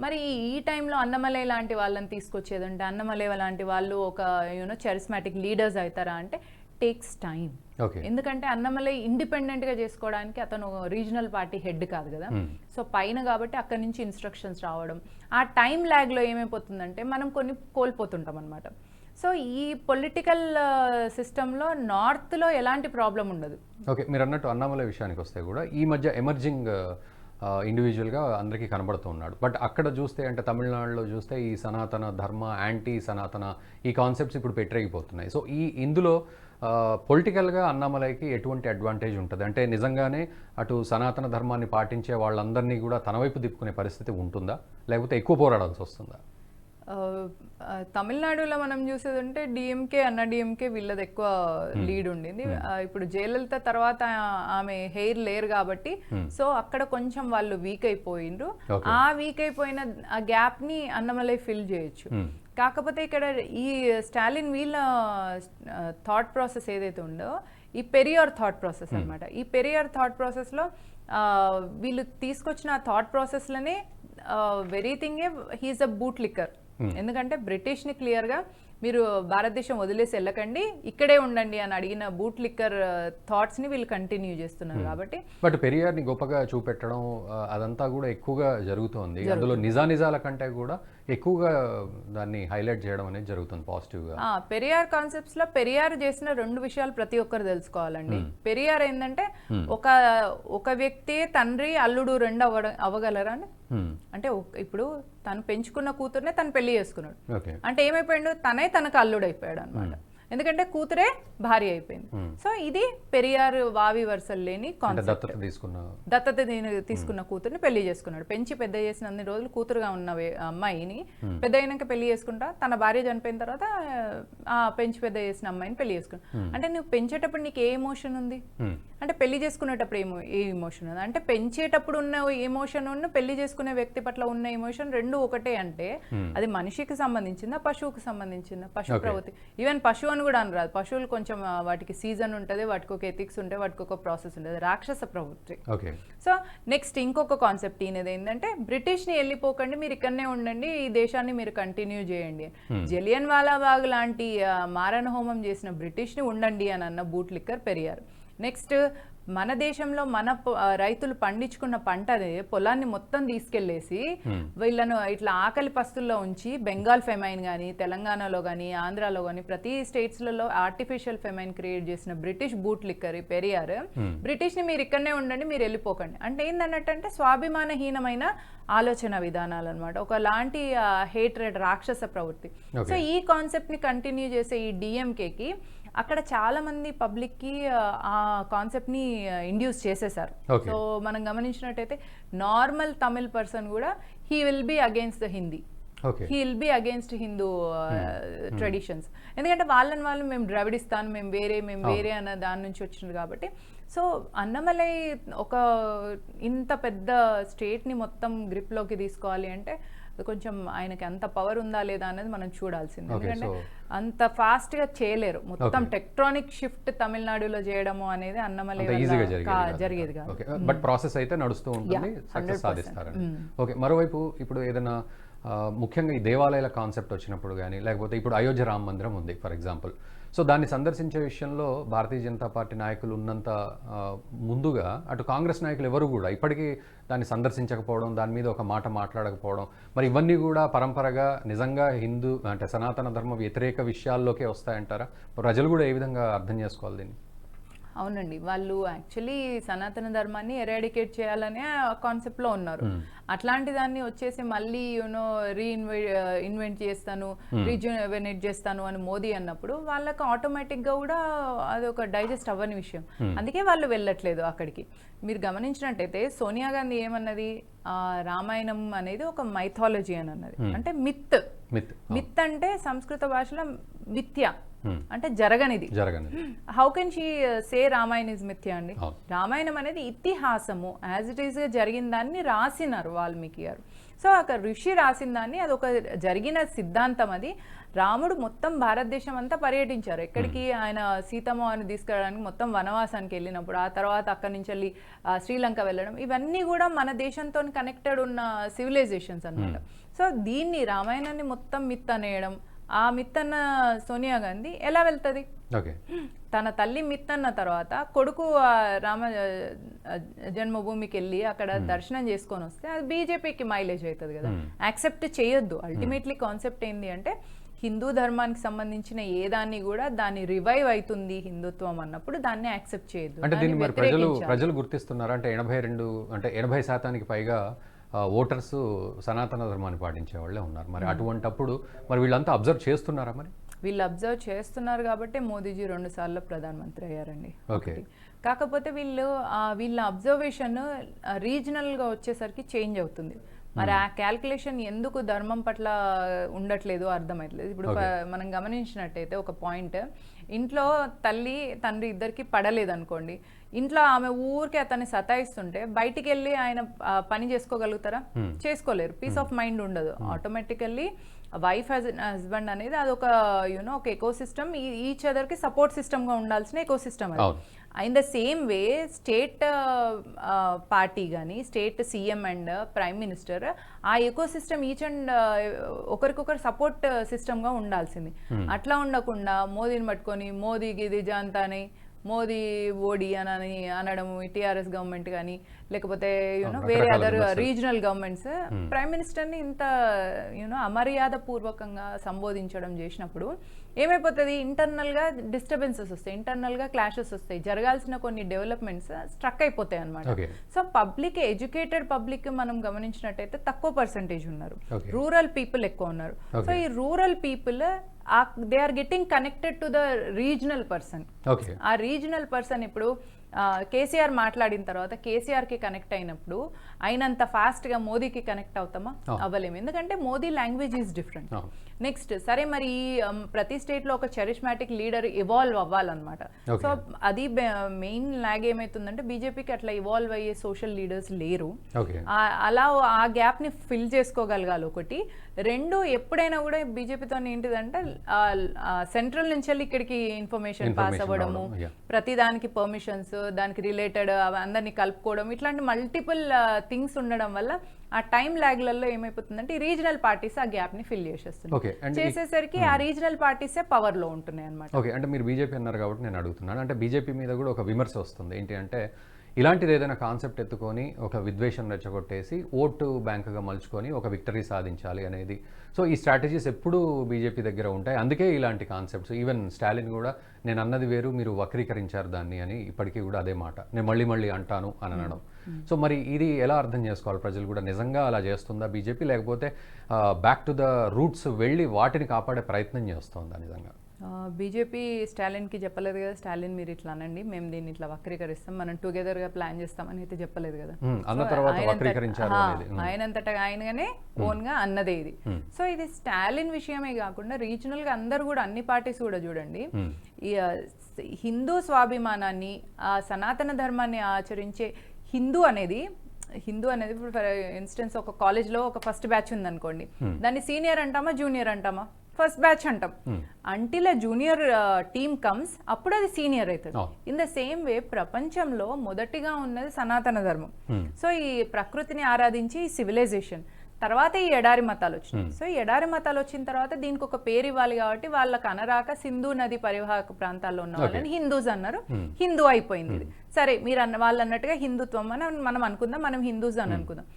మరి ఈ టైంలో అన్నమలై లాంటి వాళ్ళని తీసుకొచ్చేదంటే, అన్నమలై లాంటి వాళ్ళు ఒక చరిస్మాటిక్ లీడర్స్ అవుతారా అంటే టేక్స్ టైం. ఎందుకంటే అన్నమలై ఇండిపెండెంట్ గా చేసుకోవడానికి అతను రీజనల్ పార్టీ హెడ్ కాదు కదా. సో పైన కాబట్టి అక్కడి నుంచి ఇన్స్ట్రక్షన్స్ రావడం, ఆ టైం ల్యాగ్ లో ఏమైపోతుందంటే మనం కొన్ని కోల్పోతుంటాం అనమాట. సో ఈ పొలిటికల్ సిస్టంలో నార్త్లో ఎలాంటి ప్రాబ్లం ఉండదు. ఓకే, మీరు అన్నట్టు అన్నమలై విషయానికి వస్తే కూడా ఈ మధ్య ఎమర్జింగ్ ఇండివిజువల్గా అందరికీ కనబడుతూ ఉన్నాడు. బట్ అక్కడ చూస్తే అంటే తమిళనాడులో చూస్తే ఈ సనాతన ధర్మ, యాంటీ సనాతన ఈ కాన్సెప్ట్స్ ఇప్పుడు పెట్టరేగిపోతున్నాయి. సో ఇందులో పొలిటికల్గా అన్నామలైకి ఎటువంటి అడ్వాంటేజ్ ఉంటుంది? అంటే నిజంగానే అటు సనాతన ధర్మాన్ని పాటించే వాళ్ళందరినీ కూడా తన వైపు తిప్పుకునే పరిస్థితి ఉంటుందా, లేకపోతే ఎక్కువ పోరాడాల్సి వస్తుందా? తమిళనాడులో మనం చూసేదంటే డిఎంకే, అన్న డిఎంకే వీళ్ళది ఎక్కువ లీడ్ ఉండింది. ఇప్పుడు జయలలిత తర్వాత ఆమె హెయిర్ లేరు కాబట్టి సో అక్కడ కొంచెం వాళ్ళు వీక్ అయిపోయిండ్రు. ఆ వీక్ అయిపోయిన ఆ గ్యాప్ ని అన్నమలై ఫిల్ చేయొచ్చు. కాకపోతే ఇక్కడ ఈ స్టాలిన్ వీళ్ళ థాట్ ప్రాసెస్ ఏదైతే ఉందో ఈ పెరియార్ థాట్ ప్రాసెస్ అన్నమాట. ఈ పెరియార్ థాట్ ప్రాసెస్లో వీళ్ళు తీసుకొచ్చిన థాట్ ప్రాసెస్లోనే వెరీ థింగే హీఈస్ అ బూట్ లిక్కర్. ఎందుకంటే బ్రిటిష్ని క్లియర్గా మీరు భారతదేశం వదిలేసి వెళ్ళకండి, ఇక్కడే ఉండండి అని అడిగిన బూట్ లిక్కర్ థాట్స్ని వీళ్ళు కంటిన్యూ చేస్తున్నారు. కాబట్టి బట్ పెరియార్ని గొప్పగా చూపెట్టడం అదంతా కూడా ఎక్కువగా జరుగుతోంది. అందులో నిజాల కంటే కూడా ఎక్కువగా దాన్ని హైలైట్ చేయడం అనేది జరుగుతుంది పాజిటివ్గా. పెరియార్ కాన్సెప్ట్స్ లో పెరియార్ చేసిన 2 విషయాలు ప్రతి ఒక్కరు తెలుసుకోవాలండి. పెరియార్ ఏంటంటే ఒక వ్యక్తి తండ్రి అల్లుడు 2 అవ్వగలరా అని, అంటే ఇప్పుడు తను పెంచుకున్న కూతుర్నే తను పెళ్లి చేసుకున్నాడు అంటే ఏమైపోయాడు, తనే తనకు అల్లుడు అయిపోయాడు అనమాట. ఎందుకంటే కూతురే భార్య అయిపోయింది. సో ఇది పెరియార్ వావి వరుసలు లేని కాన్సెప్ట్. దత్తత తీసుకున్న కూతుర్ని పెళ్లి చేసుకున్నాడు. పెంచి పెద్ద చేసిన అన్ని రోజులు కూతురుగా ఉన్న అమ్మాయిని పెద్ద అయినాక పెళ్లి చేసుకుంటా, తన భార్య చనిపోయిన తర్వాత ఆ పెంచి పెద్ద చేసిన అమ్మాయిని పెళ్లి చేసుకున్నాడు. అంటే నువ్వు పెంచేటప్పుడు నీకు ఏ ఎమోషన్ ఉంది, అంటే పెళ్లి చేసుకునేటప్పుడు ఏ ఎమోషన్ ఉంది, అంటే పెంచేటప్పుడు ఉన్న ఎమోషన్ ఉన్న పెళ్లి చేసుకునే వ్యక్తి పట్ల ఉన్న ఎమోషన్ 2 ఒకటే అంటే అది మనిషికి సంబంధించిందా పశువుకి సంబంధించిందా? పశు ప్రవృత్తి. ఈవెన్ పశువు అని కూడా అనరాదు. పశువులు కొంచెం వాటికి సీజన్ ఉంటుంది, వాటికి ఒక ఎథిక్స్ ఉంటాయి, వాటికి ఒక ప్రాసెస్ ఉంటుంది. రాక్షస ప్రవృత్తి. సో నెక్స్ట్ ఇంకొక కాన్సెప్ట్ ఈయనది ఏంటంటే బ్రిటిష్ని వెళ్ళిపోకండి, మీరు ఇక్కడనే ఉండండి, ఈ దేశాన్ని మీరు కంటిన్యూ చేయండి. జలియన్ వాలాబాగ్ లాంటి మారణ హోమం చేసిన బ్రిటిష్ని ఉండండి అని అన్న బూట్ లిక్కర్ పెరియార్. నెక్స్ట్ మన దేశంలో మన రైతులు పండించుకున్న పంటని పొలాన్ని మొత్తం తీసుకెళ్లేసి వీళ్ళను ఇట్లా ఆకలి పస్తుల్లో ఉంచి బెంగాల్ ఫెమైన్ కానీ తెలంగాణలో కానీ ఆంధ్రాలో కానీ ప్రతి స్టేట్స్లలో ఆర్టిఫిషియల్ ఫెమైన్ క్రియేట్ చేసిన బ్రిటిష్ బూట్ లిక్కర్ పెరియార్ బ్రిటిష్ని మీరు ఇక్కడనే ఉండండి, మీరు వెళ్ళిపోకండి అంటే ఏందన్నట్టంటే స్వాభిమానహీనమైన ఆలోచన విధానాలు అనమాట, ఒకలాంటి హేట్రెడ్ రాక్షస ప్రవృత్తి. సో ఈ కాన్సెప్ట్ని కంటిన్యూ చేసే ఈ డిఎంకేకి అక్కడ చాలా మంది పబ్లిక్ కి ఆ కాన్సెప్ట్ ని ఇండ్యూస్ చేసేసారు. సో మనం గమనించినట్టయితే నార్మల్ తమిళ్ పర్సన్ కూడా he will be against the Hindi, he will be against Hindu traditions. ఎందుకంటే వాళ్ళు మేము ద్రవిడిస్తాను, మేము వేరే అన్న దాని నుంచి వచ్చింది కాబట్టి. సో అన్నమలై ఒక ఇంత పెద్ద స్టేట్ని మొత్తం గ్రిప్లోకి తీసుకోవాలి అంటే కొంచెం ఆయనకి అంత పవర్ ఉందా లేదా అనేది మనం చూడాల్సింది. ఎందుకంటే అంత ఫాస్ట్ గా చేయలేరు. మొత్తం టెక్ట్రానిక్ షిఫ్ట్ తమిళనాడులో చేయడము అనేది అన్నమలై జరిగేది కాదు. బట్ ప్రాసెస్ అయితే నడుస్తూ ఉంటుంది, సక్సెస్ సాధిస్తారని. ఓకే, మరోవైపు ఇప్పుడు ఏదైనా ముఖ్యంగా ఈ దేవాలయాల కాన్సెప్ట్ వచ్చినప్పుడు కానీ లేకపోతే ఇప్పుడు అయోధ్య రామ మందిరం ఉంది ఫర్ ఎగ్జాంపుల్, సో దాన్ని సందర్శించే విషయంలో భారతీయ జనతా పార్టీ నాయకులు ఉన్నంత ముందుగా అటు కాంగ్రెస్ నాయకులు ఎవరు కూడా ఇప్పటికీ దాన్ని సందర్శించకపోవడం, దాని మీద ఒక మాట మాట్లాడకపోవడం, మరి ఇవన్నీ కూడా పరంపరగా నిజంగా హిందూ అంటే సనాతన ధర్మ వ్యతిరేక విషయాల్లోకే వస్తాయంటారా? ప్రజలు కూడా ఏ విధంగా అర్థం చేసుకోవాలి దీన్ని? అవునండి, వాళ్ళు యాక్చువల్లీ సనాతన ధర్మాన్ని ఎరాడికేట్ చేయాలనే కాన్సెప్ట్లో ఉన్నారు. అట్లాంటి దాన్ని వచ్చేసి మళ్ళీ ఇన్వెంట్ చేస్తాను, రీజువెనేట్ చేస్తాను అని మోదీ అన్నప్పుడు వాళ్ళకి ఆటోమేటిక్గా కూడా అది ఒక డైజెస్ట్ అవ్వని విషయం. అందుకే వాళ్ళు వెళ్ళట్లేదు అక్కడికి. మీరు గమనించినట్టయితే సోనియా గాంధీ ఏమన్నది, రామాయణం అనేది ఒక మైథాలజీ అని అన్నది, అంటే మిత్ అంటే సంస్కృత భాషలో మిథ్య అంటే జరగనిది. How can she say Ramayana is mithya అండి? రామాయణం అనేది ఇతిహాసము, యాజ్ ఇట్ ఈస్ గా జరిగిన దాన్ని రాసినారు వాల్మీకి గారు. సో ఒక ఋషి రాసిన దాన్ని, అది ఒక జరిగిన సిద్ధాంతం. అది రాముడు మొత్తం భారతదేశం అంతా పర్యటించారు. ఎక్కడికి ఆయన సీతమ్మని తీసుకెళ్ళడానికి మొత్తం వనవాసానికి వెళ్ళినప్పుడు, ఆ తర్వాత అక్కడి నుంచి వెళ్ళి శ్రీలంక వెళ్ళడం, ఇవన్నీ కూడా మన దేశంతో కనెక్టెడ్ ఉన్న సివిలైజేషన్స్ అన్నమాట. సో దీన్ని రామాయణాన్ని మొత్తం మిత్ అనేయడం, ఆ మిత్ అన్న సోనియా గాంధీ ఎలా వెళ్తుంది? తన తల్లి మిత్ అన్న తర్వాత కొడుకు రామ జన్మభూమికి వెళ్ళి అక్కడ దర్శనం చేసుకొని వస్తే అది బీజేపీకి మైలేజ్ అవుతుంది కదా, యాక్సెప్ట్ చేయొద్దు. అల్టిమేట్లీ కాన్సెప్ట్ ఏంటి అంటే హిందూ ధర్మానికి సంబంధించిన ఏ దాన్ని కూడా దాన్ని రివైవ్ అవుతుంది హిందుత్వం అన్నప్పుడు దాన్ని యాక్సెప్ట్ చేయొద్దు. అంటే దీన్ని మరి ప్రజలు గుర్తిస్తున్నారు అంటే 80% పైగా ఓటర్స్ సనాతన ధర్మాన్ని పాటించే వాళ్ళే ఉన్నారు. మరి అటువంటప్పుడు మరి వీళ్ళంతా అబ్జర్వ్ చేస్తున్నారా? మరి వీళ్ళు అబ్జర్వ్ చేస్తున్నారు కాబట్టి మోదీజీ 2 సార్లు ప్రధానమంత్రి అయ్యారండి. కాకపోతే వీళ్ళ అబ్జర్వేషన్ రీజనల్గా వచ్చేసరికి చేంజ్ అవుతుంది. మరి ఆ క్యాల్కులేషన్ ఎందుకు ధర్మం పట్ల ఉండట్లేదు అర్థమవుతలేదు. ఇప్పుడు మనం గమనించినట్టయితే ఒక పాయింట్, ఇంట్లో తల్లి తండ్రి ఇద్దరికి పడలేదు అనుకోండి, ఇంట్లో ఆమె ఊరికే అతన్ని సతాయిస్తుంటే బయటికి వెళ్ళి ఆయన పని చేసుకోగలుగుతారా? చేసుకోలేరు. పీస్ ఆఫ్ మైండ్ ఉండదు. ఆటోమేటికల్లీ వైఫ్ హస్బెండ్ అనేది అదొక ఒక ఎకో సిస్టమ్, ఈచ్ అదర్ కి సపోర్ట్ సిస్టమ్ గా ఉండాల్సిన ఎకో సిస్టమ్ అది. In the same way state party కానీ state CM and prime minister ఆ ఎకో సిస్టమ్ ఈచ్ అండ్ ఒకరికొకరు సపోర్ట్ సిస్టమ్గా ఉండాల్సింది. అట్లా ఉండకుండా మోదీని పట్టుకొని మోదీకి ఇది జాంతాని మోదీ ఓడి అని అనడం, టీఆర్ఎస్ గవర్నమెంట్ కానీ లేకపోతే వేరే అదర్ రీజనల్ గవర్నమెంట్స్ ప్రైమ్ మినిస్టర్ని ఇంత అమర్యాద పూర్వకంగా సంబోధించడం చేసినప్పుడు ఏమైపోతుంది? ఇంటర్నల్గా డిస్టర్బెన్సెస్ వస్తాయి, ఇంటర్నల్గా క్లాషెస్ వస్తాయి, జరగాల్సిన కొన్ని డెవలప్మెంట్స్ స్ట్రక్ అయిపోతాయి అనమాట. సో పబ్లిక్, ఎడ్యుకేటెడ్ పబ్లిక్ మనం గమనించినట్టయితే తక్కువ పర్సంటేజ్ ఉన్నారు, రూరల్ పీపుల్ ఎక్కువ ఉన్నారు. సో ఈ rural people they are getting connected to the regional person. ఆ రీజనల్ పర్సన్ ఇప్పుడు కేసీఆర్ మాట్లాడిన తర్వాత కేసీఆర్కి కనెక్ట్ అయినప్పుడు అయినంత ఫాస్ట్గా మోదీకి కనెక్ట్ అవుతామా? అవ్వలేము. ఎందుకంటే Modi language is different. Next సరే మరి ప్రతి స్టేట్లో ఒక చరిష్మాటిక్ లీడర్ ఇవాల్వ్ అవ్వాలన్నమాట. సో అది మెయిన్ లాగ్ ఏమవుతుందంటే బీజేపీకి అట్లా ఇవాల్వ్ అయ్యే సోషల్ లీడర్స్ లేరు. అలా ఆ గ్యాప్ని ఫిల్ చేసుకోగలగాలి ఒకటి. రెండు, ఎప్పుడైనా కూడా బీజేపీతో ఏంటిదంటే సెంట్రల్ నుంచి వెళ్ళి ఇక్కడికి ఇన్ఫర్మేషన్ పాస్ అవ్వడము, ప్రతి దానికి పర్మిషన్స్, దానికి రిలేటెడ్ అందరినీ కలుపుకోవడం, ఇట్లాంటి మల్టిపుల్ థింగ్స్ ఉండడం వల్ల ఆ టైం ల్యాగ్లలో ఏమైపోతుందంటే ఈ రీజనల్ పార్టీస్ ఆ గ్యాప్ ని ఫిల్ చేసేసరికి ఆ రీజనల్ పార్టీసే పవర్ లో ఉంటున్నాయి అన్నమాట. ఓకే, అంటే మీరు బీజేపీ అన్నారు కాబట్టి నేను అడుగుతున్నాను. అంటే బీజేపీ మీద కూడా ఒక విమర్శ వస్తుంది. ఏంటి అంటే ఇలాంటిది ఏదైనా కాన్సెప్ట్ ఎత్తుకొని ఒక విద్వేషం రెచ్చగొట్టేసి ఓటు బ్యాంకుగా మలుచుకొని ఒక విక్టరీ సాధించాలి అనేది. సో ఈ స్ట్రాటజీస్ ఎప్పుడూ బీజేపీ దగ్గర ఉంటాయి. అందుకే ఇలాంటి కాన్సెప్ట్స్, ఈవెన్ స్టాలిన్ కూడా నేను అన్నది వేరు మీరు వక్రీకరించారు దాన్ని అని ఇప్పటికీ కూడా అదే మాట నేను మళ్ళీ అంటాను అని అనడం. సో మరి ఇది ఎలా అర్థం చేసుకోవాలి ప్రజలు కూడా? నిజంగా అలా చేస్తుందా బీజేపీ, లేకపోతే బ్యాక్ టు ద రూట్స్ వెళ్ళి వాటిని కాపాడే ప్రయత్నం చేస్తుందా నిజంగా? బీజేపీ స్టాలిన్కి చెప్పలేదు కదా, స్టాలిన్ మీరు ఇట్లా అనండి, మేము దీన్ని ఇట్లా వక్రీకరిస్తాం, మనం టుగెదర్గా ప్లాన్ చేస్తామని అయితే చెప్పలేదు కదా. ఆయనంతటా ఆయనగానే ఓన్గా అన్నదే ఇది. సో ఇది స్టాలిన్ విషయమే కాకుండా రీజనల్గా అందరూ కూడా అన్ని పార్టీస్ కూడా చూడండి, హిందూ స్వాభిమానాన్ని, సనాతన ధర్మాన్ని ఆచరించే హిందూ అనేది ఇప్పుడు ఫర్ ఇన్స్టెన్స్ ఒక కాలేజ్లో ఒక ఫస్ట్ బ్యాచ్ ఉందనుకోండి, దాన్ని సీనియర్ అంటామా జూనియర్ అంటామా? ఫస్ట్ బ్యాచ్ అంటాం. అంటిల్ జూనియర్ టీమ్ కమ్స్ అప్పుడు అది సీనియర్ అవుతుంది. ఇన్ ద సేమ్ వే ప్రపంచంలో మొదటిగా ఉన్నది సనాతన ధర్మం. సో ఈ ప్రకృతిని ఆరాధించి సివిలైజేషన్ తర్వాత ఈ ఎడారి మతాలు వచ్చినాయి. సో ఈ ఎడారి మతాలు వచ్చిన తర్వాత దీనికి ఒక పేరు ఇవ్వాలి కాబట్టి వాళ్ళకి అనరాక సింధు నది పరివాహక ప్రాంతాల్లో ఉన్న వాళ్ళని హిందూస్ అన్నారు, హిందూ అయిపోయింది ఇది. సరే మీరు వాళ్ళు అన్నట్టుగా హిందుత్వం అని మనం అనుకుందాం, మనం హిందూస్ అని అనుకుందాం.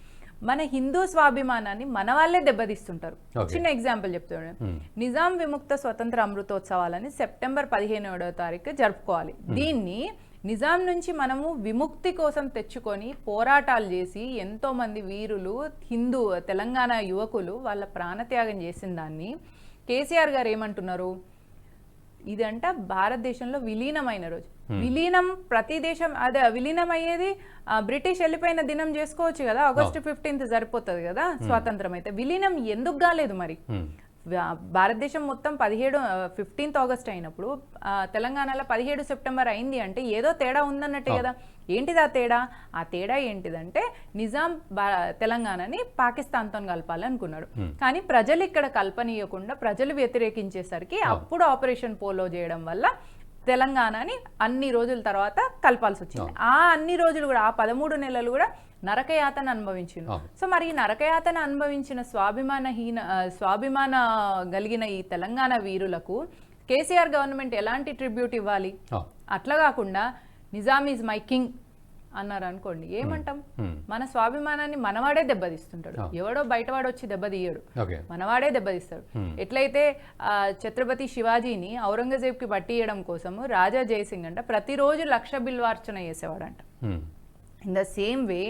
మన హిందూ స్వాభిమానాన్ని మన వాళ్ళే దెబ్బతీస్తుంటారు. చిన్న ఎగ్జాంపుల్ చెప్తాను. నిజాం విముక్త స్వతంత్ర అమృతోత్సవాలని సెప్టెంబర్ 15వ తారీఖు జరుపుకోవాలి. దీన్ని నిజాం నుంచి మనము విముక్తి కోసం తెచ్చుకొని పోరాటాలు చేసి ఎంతో మంది వీరులు హిందూ తెలంగాణ యువకులు వాళ్ళ ప్రాణత్యాగం చేసిన దాన్ని కేసీఆర్ గారు ఏమంటున్నారు? ఇదంట భారతదేశంలో విలీనమైన రోజు. విలీనం ప్రతి దేశం అదే విలీనం అయ్యేది బ్రిటిష్ వెళ్ళిపోయిన దినం చేసుకోవచ్చు కదా, August 15th సరిపోతుంది కదా స్వాతంత్రం. అయితే విలీనం ఎందుకు కాలేదు మరి? భారతదేశం మొత్తం 15th August అయినప్పుడు తెలంగాణలో 17 సెప్టెంబర్ అయింది అంటే ఏదో తేడా ఉందన్నట్టే కదా. ఏంటిది ఆ తేడా? ఆ తేడా ఏంటిదంటే నిజాం తెలంగాణని పాకిస్తాన్తో కలపాలి అనుకున్నాడు. కానీ ప్రజలు ఇక్కడ కల్పనీయకుండా ప్రజలు వ్యతిరేకించేసరికి అప్పుడు ఆపరేషన్ పోలో చేయడం వల్ల తెలంగాణని అన్ని రోజుల తర్వాత కలపాల్సి వచ్చింది. ఆ అన్ని రోజులు కూడా ఆ 13 నెలలు కూడా నరకయాతన అనుభవించింది. సో మరి ఈ నరకయాతన అనుభవించిన స్వాభిమాన కలిగిన ఈ తెలంగాణ వీరులకు కేసీఆర్ గవర్నమెంట్ ఎలాంటి ట్రిబ్యూట్ ఇవ్వాలి? అట్లా కాకుండా నిజాం ఈజ్ మై కింగ్ అన్నారు అనుకోండి, ఏమంటాం? మన స్వాభిమానాన్ని మనవాడే దెబ్బతీస్తుంటాడు, ఎవడో బయటవాడు వచ్చి దెబ్బతీయడు, మనవాడే దెబ్బతీస్తాడు. ఎట్లయితే ఛత్రపతి శివాజీని ఔరంగజేబ్కి పట్టియడం కోసము రాజా జయసింగ్ అంట ప్రతిరోజు 1,00,000 బిల్వార్చన చేసేవాడంట. ఇన్ ద సేమ్ వే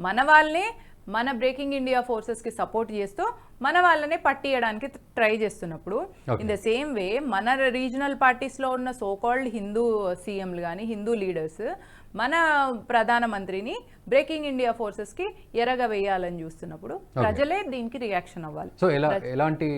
మన వాళ్ళనే మన బ్రేకింగ్ ఇండియా ఫోర్సెస్కి సపోర్ట్ చేస్తూ మన వాళ్ళనే పట్టియడానికి ట్రై చేస్తున్నప్పుడు ఇన్ ద సేమ్ వే మన రీజనల్ పార్టీస్లో ఉన్న సోకాల్డ్ హిందూ సీఎంలు కానీ హిందూ లీడర్స్ మన ప్రధానమంత్రిని బ్రేకింగ్ ఇండియా ఫోర్సెస్ కి ఎరగ వేయాలని చూస్తున్నప్పుడు ప్రజలే దీనికి రియాక్షన్ అవ్వాలి. సో ఎలాంటి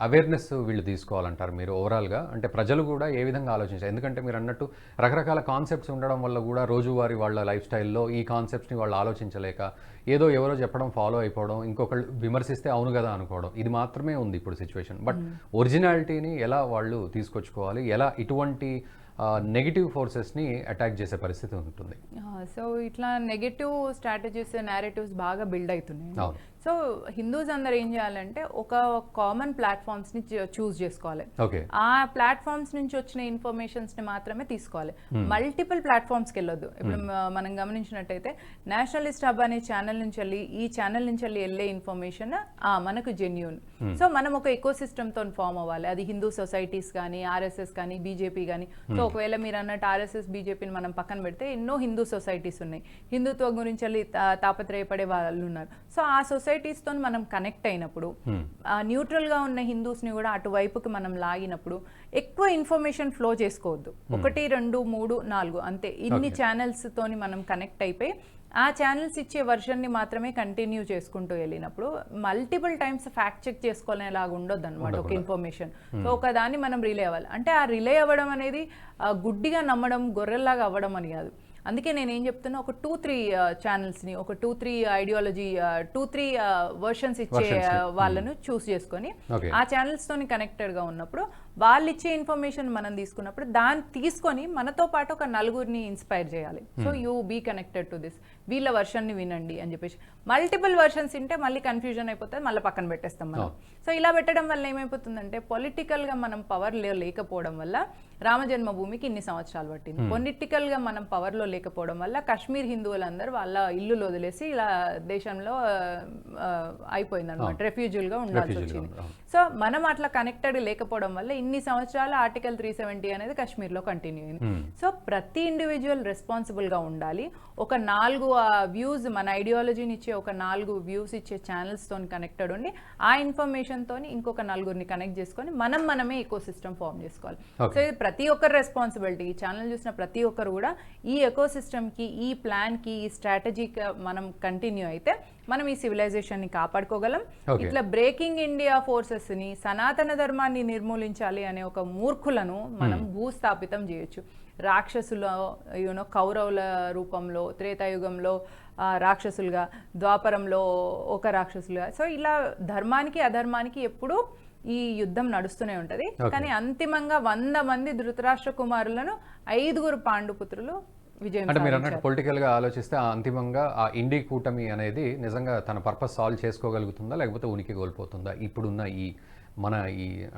అవేర్నెస్ వీళ్ళు తీసుకోవాలంటారు మీరు ఓవరాల్గా? అంటే ప్రజలు కూడా ఏ విధంగా ఆలోచించారు? ఎందుకంటే మీరు అన్నట్టు రకరకాల కాన్సెప్ట్స్ ఉండడం వల్ల కూడా రోజువారీ వాళ్ళ లైఫ్ స్టైల్లో ఈ కాన్సెప్ట్స్ని వాళ్ళు ఆలోచించలేక ఏదో ఎవరో చెప్పడం ఫాలో అయిపోవడం, ఇంకొకళ్ళు విమర్శిస్తే అవును కదా అనుకోవడం, ఇది మాత్రమే ఉంది ఇప్పుడు సిచ్యువేషన్. బట్ ఒరిజినాలిటీని ఎలా వాళ్ళు తీసుకొచ్చుకోవాలి, ఎలా ఇటువంటి నెగిటివ్ ఫోర్సెస్ని అటాక్ చేసే పరిస్థితి ఉంటుంది? సో ఇట్లా నెగటివ్ స్ట్రాటజీస్ నేరేటివ్స్ బాగా బిల్డ్ అవుతున్నాయి. సో హిందూస్ అందరు ఏం చేయాలంటే ఒక కామన్ ప్లాట్ఫామ్స్ ని చూస్ చేసుకోవాలి. ఆ ప్లాట్ఫామ్స్ నుంచి వచ్చిన ఇన్ఫర్మేషన్స్ ని మాత్రమే తీసుకోవాలి. మల్టిపుల్ ప్లాట్ఫామ్స్కి వెళ్ళొద్దు. ఇప్పుడు మనం గమనించినట్టయితే నేషనలిస్ట్ హబ్ అనే ఛానల్ నుంచి వెళ్ళి ఈ ఛానల్ నుంచి వెళ్ళే ఇన్ఫర్మేషన్ మనకు జెన్యూన్. సో మనం ఒక ఎకో సిస్టమ్ తో ఫామ్ అవ్వాలి. అది హిందూ సొసైటీస్ కానీ, ఆర్ఎస్ఎస్ కానీ, బీజేపీ కానీ. సో ఒకవేళ మీరు అన్నట్టు ఆర్ఎస్ఎస్ బీజేపీని మనం పక్కన పెడితే ఎన్నో హిందూ సొసైటీస్ ఉన్నాయి. హిందుత్వం గురించి వెళ్ళి తాపత్రయపడే వాళ్ళు ఉన్నారు. సో ఆ సొసైటీస్ తో మనం కనెక్ట్ అయినప్పుడు, న్యూట్రల్ గా ఉన్న హిందూస్ ని కూడా అటువైపుకి మనం లాగినప్పుడు ఎక్కువ ఇన్ఫర్మేషన్ ఫ్లో చేసుకోవద్దు. 1, 2, 3, 4 అంతే. ఇన్ని ఛానల్స్ తోని మనం కనెక్ట్ అయిపోయి ఆ ఛానల్స్ ఇచ్చే వర్షన్ ని మాత్రమే కంటిన్యూ చేసుకుంటూ వెళ్ళినప్పుడు మల్టిపుల్ టైమ్స్ ఫ్యాక్ట్ చెక్ చేసుకోలేలాగా ఉండొద్దు అనమాట ఒక ఇన్ఫర్మేషన్. సో ఒక దాన్ని మనం రిలే అవ్వాలి. అంటే ఆ రిలే అవ్వడం అనేది గుడ్డిగా నమ్మడం, గొర్రెల్లాగా అవ్వడం అని కాదు. అందుకే నేను ఏం చెప్తున్నా, ఒక 2-3 ఛానల్స్ని, ఒక 2-3 ఐడియాలజీ, 2-3 వర్షన్స్ ఇచ్చే వాళ్ళను చూస్ చేసుకొని ఆ ఛానల్స్తోని కనెక్టెడ్గా ఉన్నప్పుడు వాళ్ళు ఇచ్చే ఇన్ఫర్మేషన్ మనం తీసుకున్నప్పుడు దాన్ని తీసుకొని మనతో పాటు ఒక 4 ఇన్స్పైర్ చేయాలి. So you be connected to this, వీళ్ళ వర్షన్ని వినండి అని చెప్పేసి. మల్టిపుల్ వర్షన్స్ వింటే మళ్ళీ కన్ఫ్యూజన్ అయిపోతుంది, మళ్ళీ పక్కన పెట్టేస్తాం మనం. సో ఇలా పెట్టడం వల్ల ఏమైపోతుందంటే పొలిటికల్గా మనం పవర్లో లేకపోవడం వల్ల రామజన్మభూమికి ఇన్ని సంవత్సరాలు పట్టింది. పొలిటికల్గా మనం పవర్లో లేకపోవడం వల్ల కాశ్మీర్ హిందువులందరూ వాళ్ళ ఇల్లులు వదిలేసి ఇలా దేశంలో అయిపోయింది అనమాట, రెఫ్యూజువల్గా ఉండాల్సి వచ్చింది. సో మనం అట్లా కనెక్టెడ్ లేకపోవడం వల్ల ఇన్ని సంవత్సరాలు ఆర్టికల్ 370 అనేది కాశ్మీర్లో కంటిన్యూ అయింది. సో ప్రతి ఇండివిజువల్ రెస్పాన్సిబుల్గా ఉండాలి. ఒక 4 వ్యూస్, మన ఐడియాలజీని ఇచ్చే ఒక 4 వ్యూస్ ఇచ్చే ఛానల్స్తో కనెక్టెడ్ ఉండి ఆ ఇన్ఫర్మేషన్తో ఇంకొక 4 కనెక్ట్ చేసుకొని మనమే ఎకో సిస్టమ్ ఫామ్ చేసుకోవాలి. సో ఇది ప్రతి ఒక్కరి రెస్పాన్సిబిలిటీ. ఈ ఛానల్ చూసిన ప్రతి ఒక్కరు కూడా ఈ ఎకో సిస్టమ్కి, ఈ ప్లాన్కి, ఈ స్ట్రాటజీకి మనం కంటిన్యూ అయితే మనం ఈ సివిలైజేషన్ని కాపాడుకోగలం. ఇట్లా బ్రేకింగ్ ఇండియా ఫోర్సెస్ని, సనాతన ధర్మాన్ని నిర్మూలించాలి అనే ఒక మూర్ఖులను మనం భూస్థాపితం చేయొచ్చు. రాక్షసుల కౌరవుల రూపంలో, త్రేతాయుగంలో రాక్షసులుగా, ద్వాపరంలో ఒక రాక్షసులుగా. సో ఇలా ధర్మానికి అధర్మానికి ఎప్పుడూ ఈ యుద్ధం నడుస్తూనే ఉంటది. కానీ అంతిమంగా 100 మంది ధృతరాష్ట్ర కుమారులను 5 పాండుపుత్రులు విజయం. అంటే మీరు అన్నట్టు పొలిటికల్ గా ఆలోచిస్తే అంతిమంగా ఆ ఇండి కూటమి అనేది నిజంగా తన పర్పస్ సాల్వ్ చేసుకోగలుగుతుందా, లేకపోతే ఉనికి కోల్పోతుందా ఇప్పుడున్న ఈ మన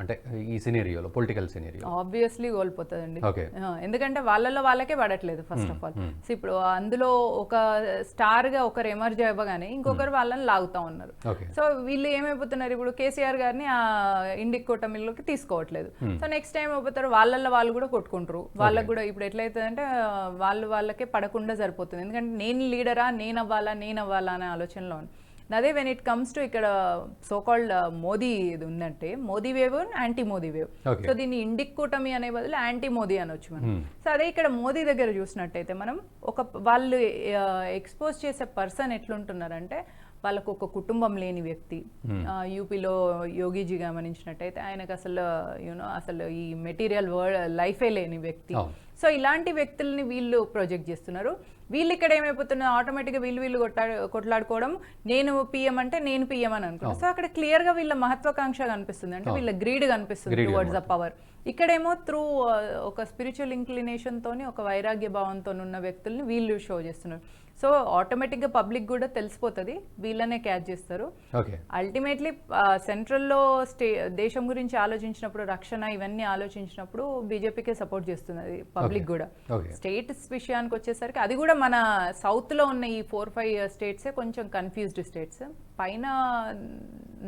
అంటే ఈ సినేరియోలో, పొలిటికల్ సినేరియో? ఆబ్వియస్లీ కోల్పోతుందండి. ఎందుకంటే వాళ్ళకే పడట్లేదు ఫస్ట్ ఆఫ్ ఆల్. సో ఇప్పుడు అందులో ఒక స్టార్ గా ఒకరు ఎమర్జ్ అవ్వగానే ఇంకొకరు వాళ్ళని లాగుతా ఉన్నారు. సో వీళ్ళు ఏమైపోతున్నారు, ఇప్పుడు కేసీఆర్ గారిని ఆ ఇండి కూటమిలోకి తీసుకోవట్లేదు. సో నెక్స్ట్ టైం అయిపోతారు వాళ్ళు కూడా కొట్టుకుంటారు. వాళ్ళకు కూడా ఇప్పుడు ఎట్లయితుందంటే వాళ్ళకే పడకుండా సరిపోతుంది. ఎందుకంటే నేను లీడరా, నేను అవ్వాలా అనే ఆలోచనలో ఉంది. అదే వెన్ ఇట్ కమ్స్ టు ఇక్కడ సోకాల్డ్ మోదీ ఇది ఉందంటే, Modi wave, anti Modi wave. So దీన్ని ఇండిక్ కూటమి అనే బదులు యాంటీ మోదీ అనొచ్చు మనం. సో అదే ఇక్కడ మోదీ దగ్గర చూసినట్టయితే మనం వాళ్ళు ఎక్స్పోజ్ చేసే పర్సన్ ఎట్లుంటున్నారంటే, వాళ్ళకు ఒక కుటుంబం లేని వ్యక్తి. యూపీలో యోగిజీ గమనించినట్టయితే ఆయనకు అసలు ఈ మెటీరియల్ లైఫే లేని వ్యక్తి. సో ఇలాంటి వ్యక్తుల్ని వీళ్ళు ప్రొజెక్ట్ చేస్తున్నారు. వీళ్ళు ఇక్కడ ఏమైపోతున్నారు, ఆటోమేటిక్గా వీళ్ళు కొట్లాడుకోవడం, నేను పిఎం అంటే నేను పిఎం అని అనుకుంటాను. సో అక్కడ క్లియర్ గా వీళ్ళ మహత్వాకాంక్ష కనిపిస్తుంది, అంటే వీళ్ళ గ్రీడ్ కనిపిస్తుంది టువర్డ్స్ ద పవర్. ఇక్కడేమో త్రూ ఒక స్పిరిచువల్ ఇంక్లినేషన్ తోని, ఒక వైరాగ్య భావంతో ఉన్న వ్యక్తుల్ని వీళ్ళు షో చేస్తున్నారు. సో ఆటోమేటిక్గా పబ్లిక్ కూడా తెలిసిపోతుంది, వీళ్ళనే క్యాచ్ చేస్తారు. అల్టిమేట్లీ సెంట్రల్లో దేశం గురించి ఆలోచించినప్పుడు, రక్షణ ఇవన్నీ ఆలోచించినప్పుడు బీజేపీకే సపోర్ట్ చేస్తున్నది పబ్లిక్ కూడా. స్టేట్స్ విషయానికి వచ్చేసరికి అది కూడా మన సౌత్ లో ఉన్న ఈ 4-5 స్టేట్సే కొంచెం కన్ఫ్యూజ్డ్ స్టేట్స్. పైన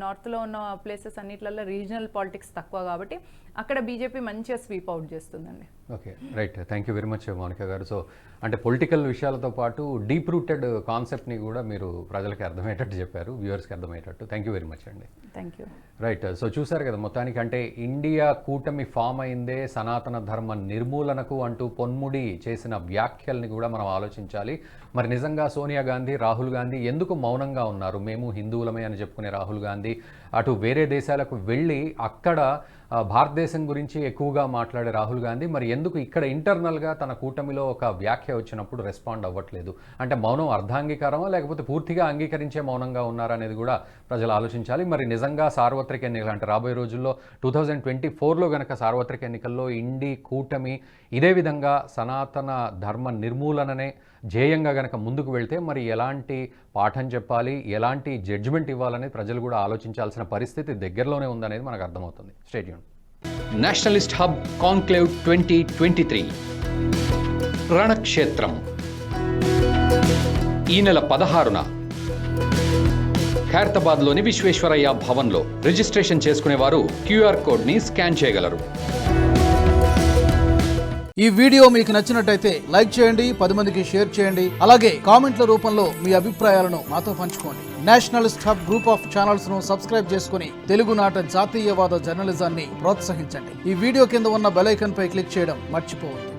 నార్త్లో ఉన్న ప్లేసెస్ అన్నిట్లలో రీజనల్ పాలిటిక్స్ తక్కువ కాబట్టి అక్కడ బీజేపీ మంచిగా స్వీప్ అవుట్ చేస్తుందండి. Okay, right. Thank you very much Mounika గారు. సో అంటే పొలిటికల్ విషయాలతో పాటు డీప్ రూటెడ్ కాన్సెప్ట్ని కూడా మీరు ప్రజలకి అర్థమయ్యేటట్టు చెప్పారు, వ్యూవర్స్కి అర్థమయ్యేటట్టు. థ్యాంక్ యూ వెరీ మచ్ అండి. Thank you. రైట్. సో చూసారు కదా, మొత్తానికి అంటే ఇండియా కూటమి ఫామ్ అయిందే సనాతన ధర్మ నిర్మూలనకు అంటూ పొన్ముడి చేసిన వ్యాఖ్యల్ని కూడా మనం ఆలోచించాలి. మరి నిజంగా సోనియా గాంధీ, రాహుల్ గాంధీ ఎందుకు మౌనంగా ఉన్నారు? మేము హిందువులమే అని చెప్పుకునే రాహుల్ గాంధీ అటు వేరే దేశాలకు వెళ్ళి అక్కడ భారతదేశం గురించి ఎక్కువగా మాట్లాడే రాహుల్ గాంధీ మరి ఎందుకు ఇక్కడ ఇంటర్నల్గా తన కూటమిలో ఒక వ్యాఖ్య వచ్చినప్పుడు రెస్పాండ్ అవ్వట్లేదు? అంటే మౌనం అర్ధాంగీకారమా లేకపోతే పూర్తిగా అంగీకరించే మౌనంగా ఉన్నారా అనేది కూడా ప్రజలు ఆలోచించాలి. మరి నిజంగా సార్వత్రిక ఎన్నికలు అంటే రాబోయే రోజుల్లో 2024లో గనక సార్వత్రిక ఎన్నికల్లో ఇండి కూటమి ఇదే విధంగా సనాతన ధర్మ నిర్మూలననే ధ్యేయంగా గనక ముందుకు వెళ్తే మరి ఎలాంటి పాఠం చెప్పాలి, ఎలాంటి జడ్జిమెంట్ ఇవ్వాలనేది ప్రజలు కూడా ఆలోచించాల్సిన పరిస్థితి దగ్గరలోనే ఉందనేది మనకు అర్థమవుతుంది. Stay tune. Nationalist hub conclave 2023 రణక్షేత్రం ఈ నెల 16న ఖైరతాబాద్లోని విశ్వేశ్వరయ్య భవన్లో రిజిస్ట్రేషన్ చేసుకునే వారు QR కోడ్ని స్కాన్ చేయగలరు. ఈ వీడియో మీకు నచ్చినట్టయితే లైక్ చేయండి, 10 మందికి షేర్ చేయండి. అలాగే కామెంట్ల రూపంలో మీ అభిప్రాయాలను మాతో పంచుకోండి. Nationalist hub group of channels ను సబ్స్క్రైబ్ చేసుకుని తెలుగునాట జాతీయవాద జర్నలిజాన్ని ప్రోత్సహించండి. ఈ వీడియో కింద ఉన్న బెల్ ఐకాన్ పై క్లిక్ చేయడం మర్చిపోవద్దు.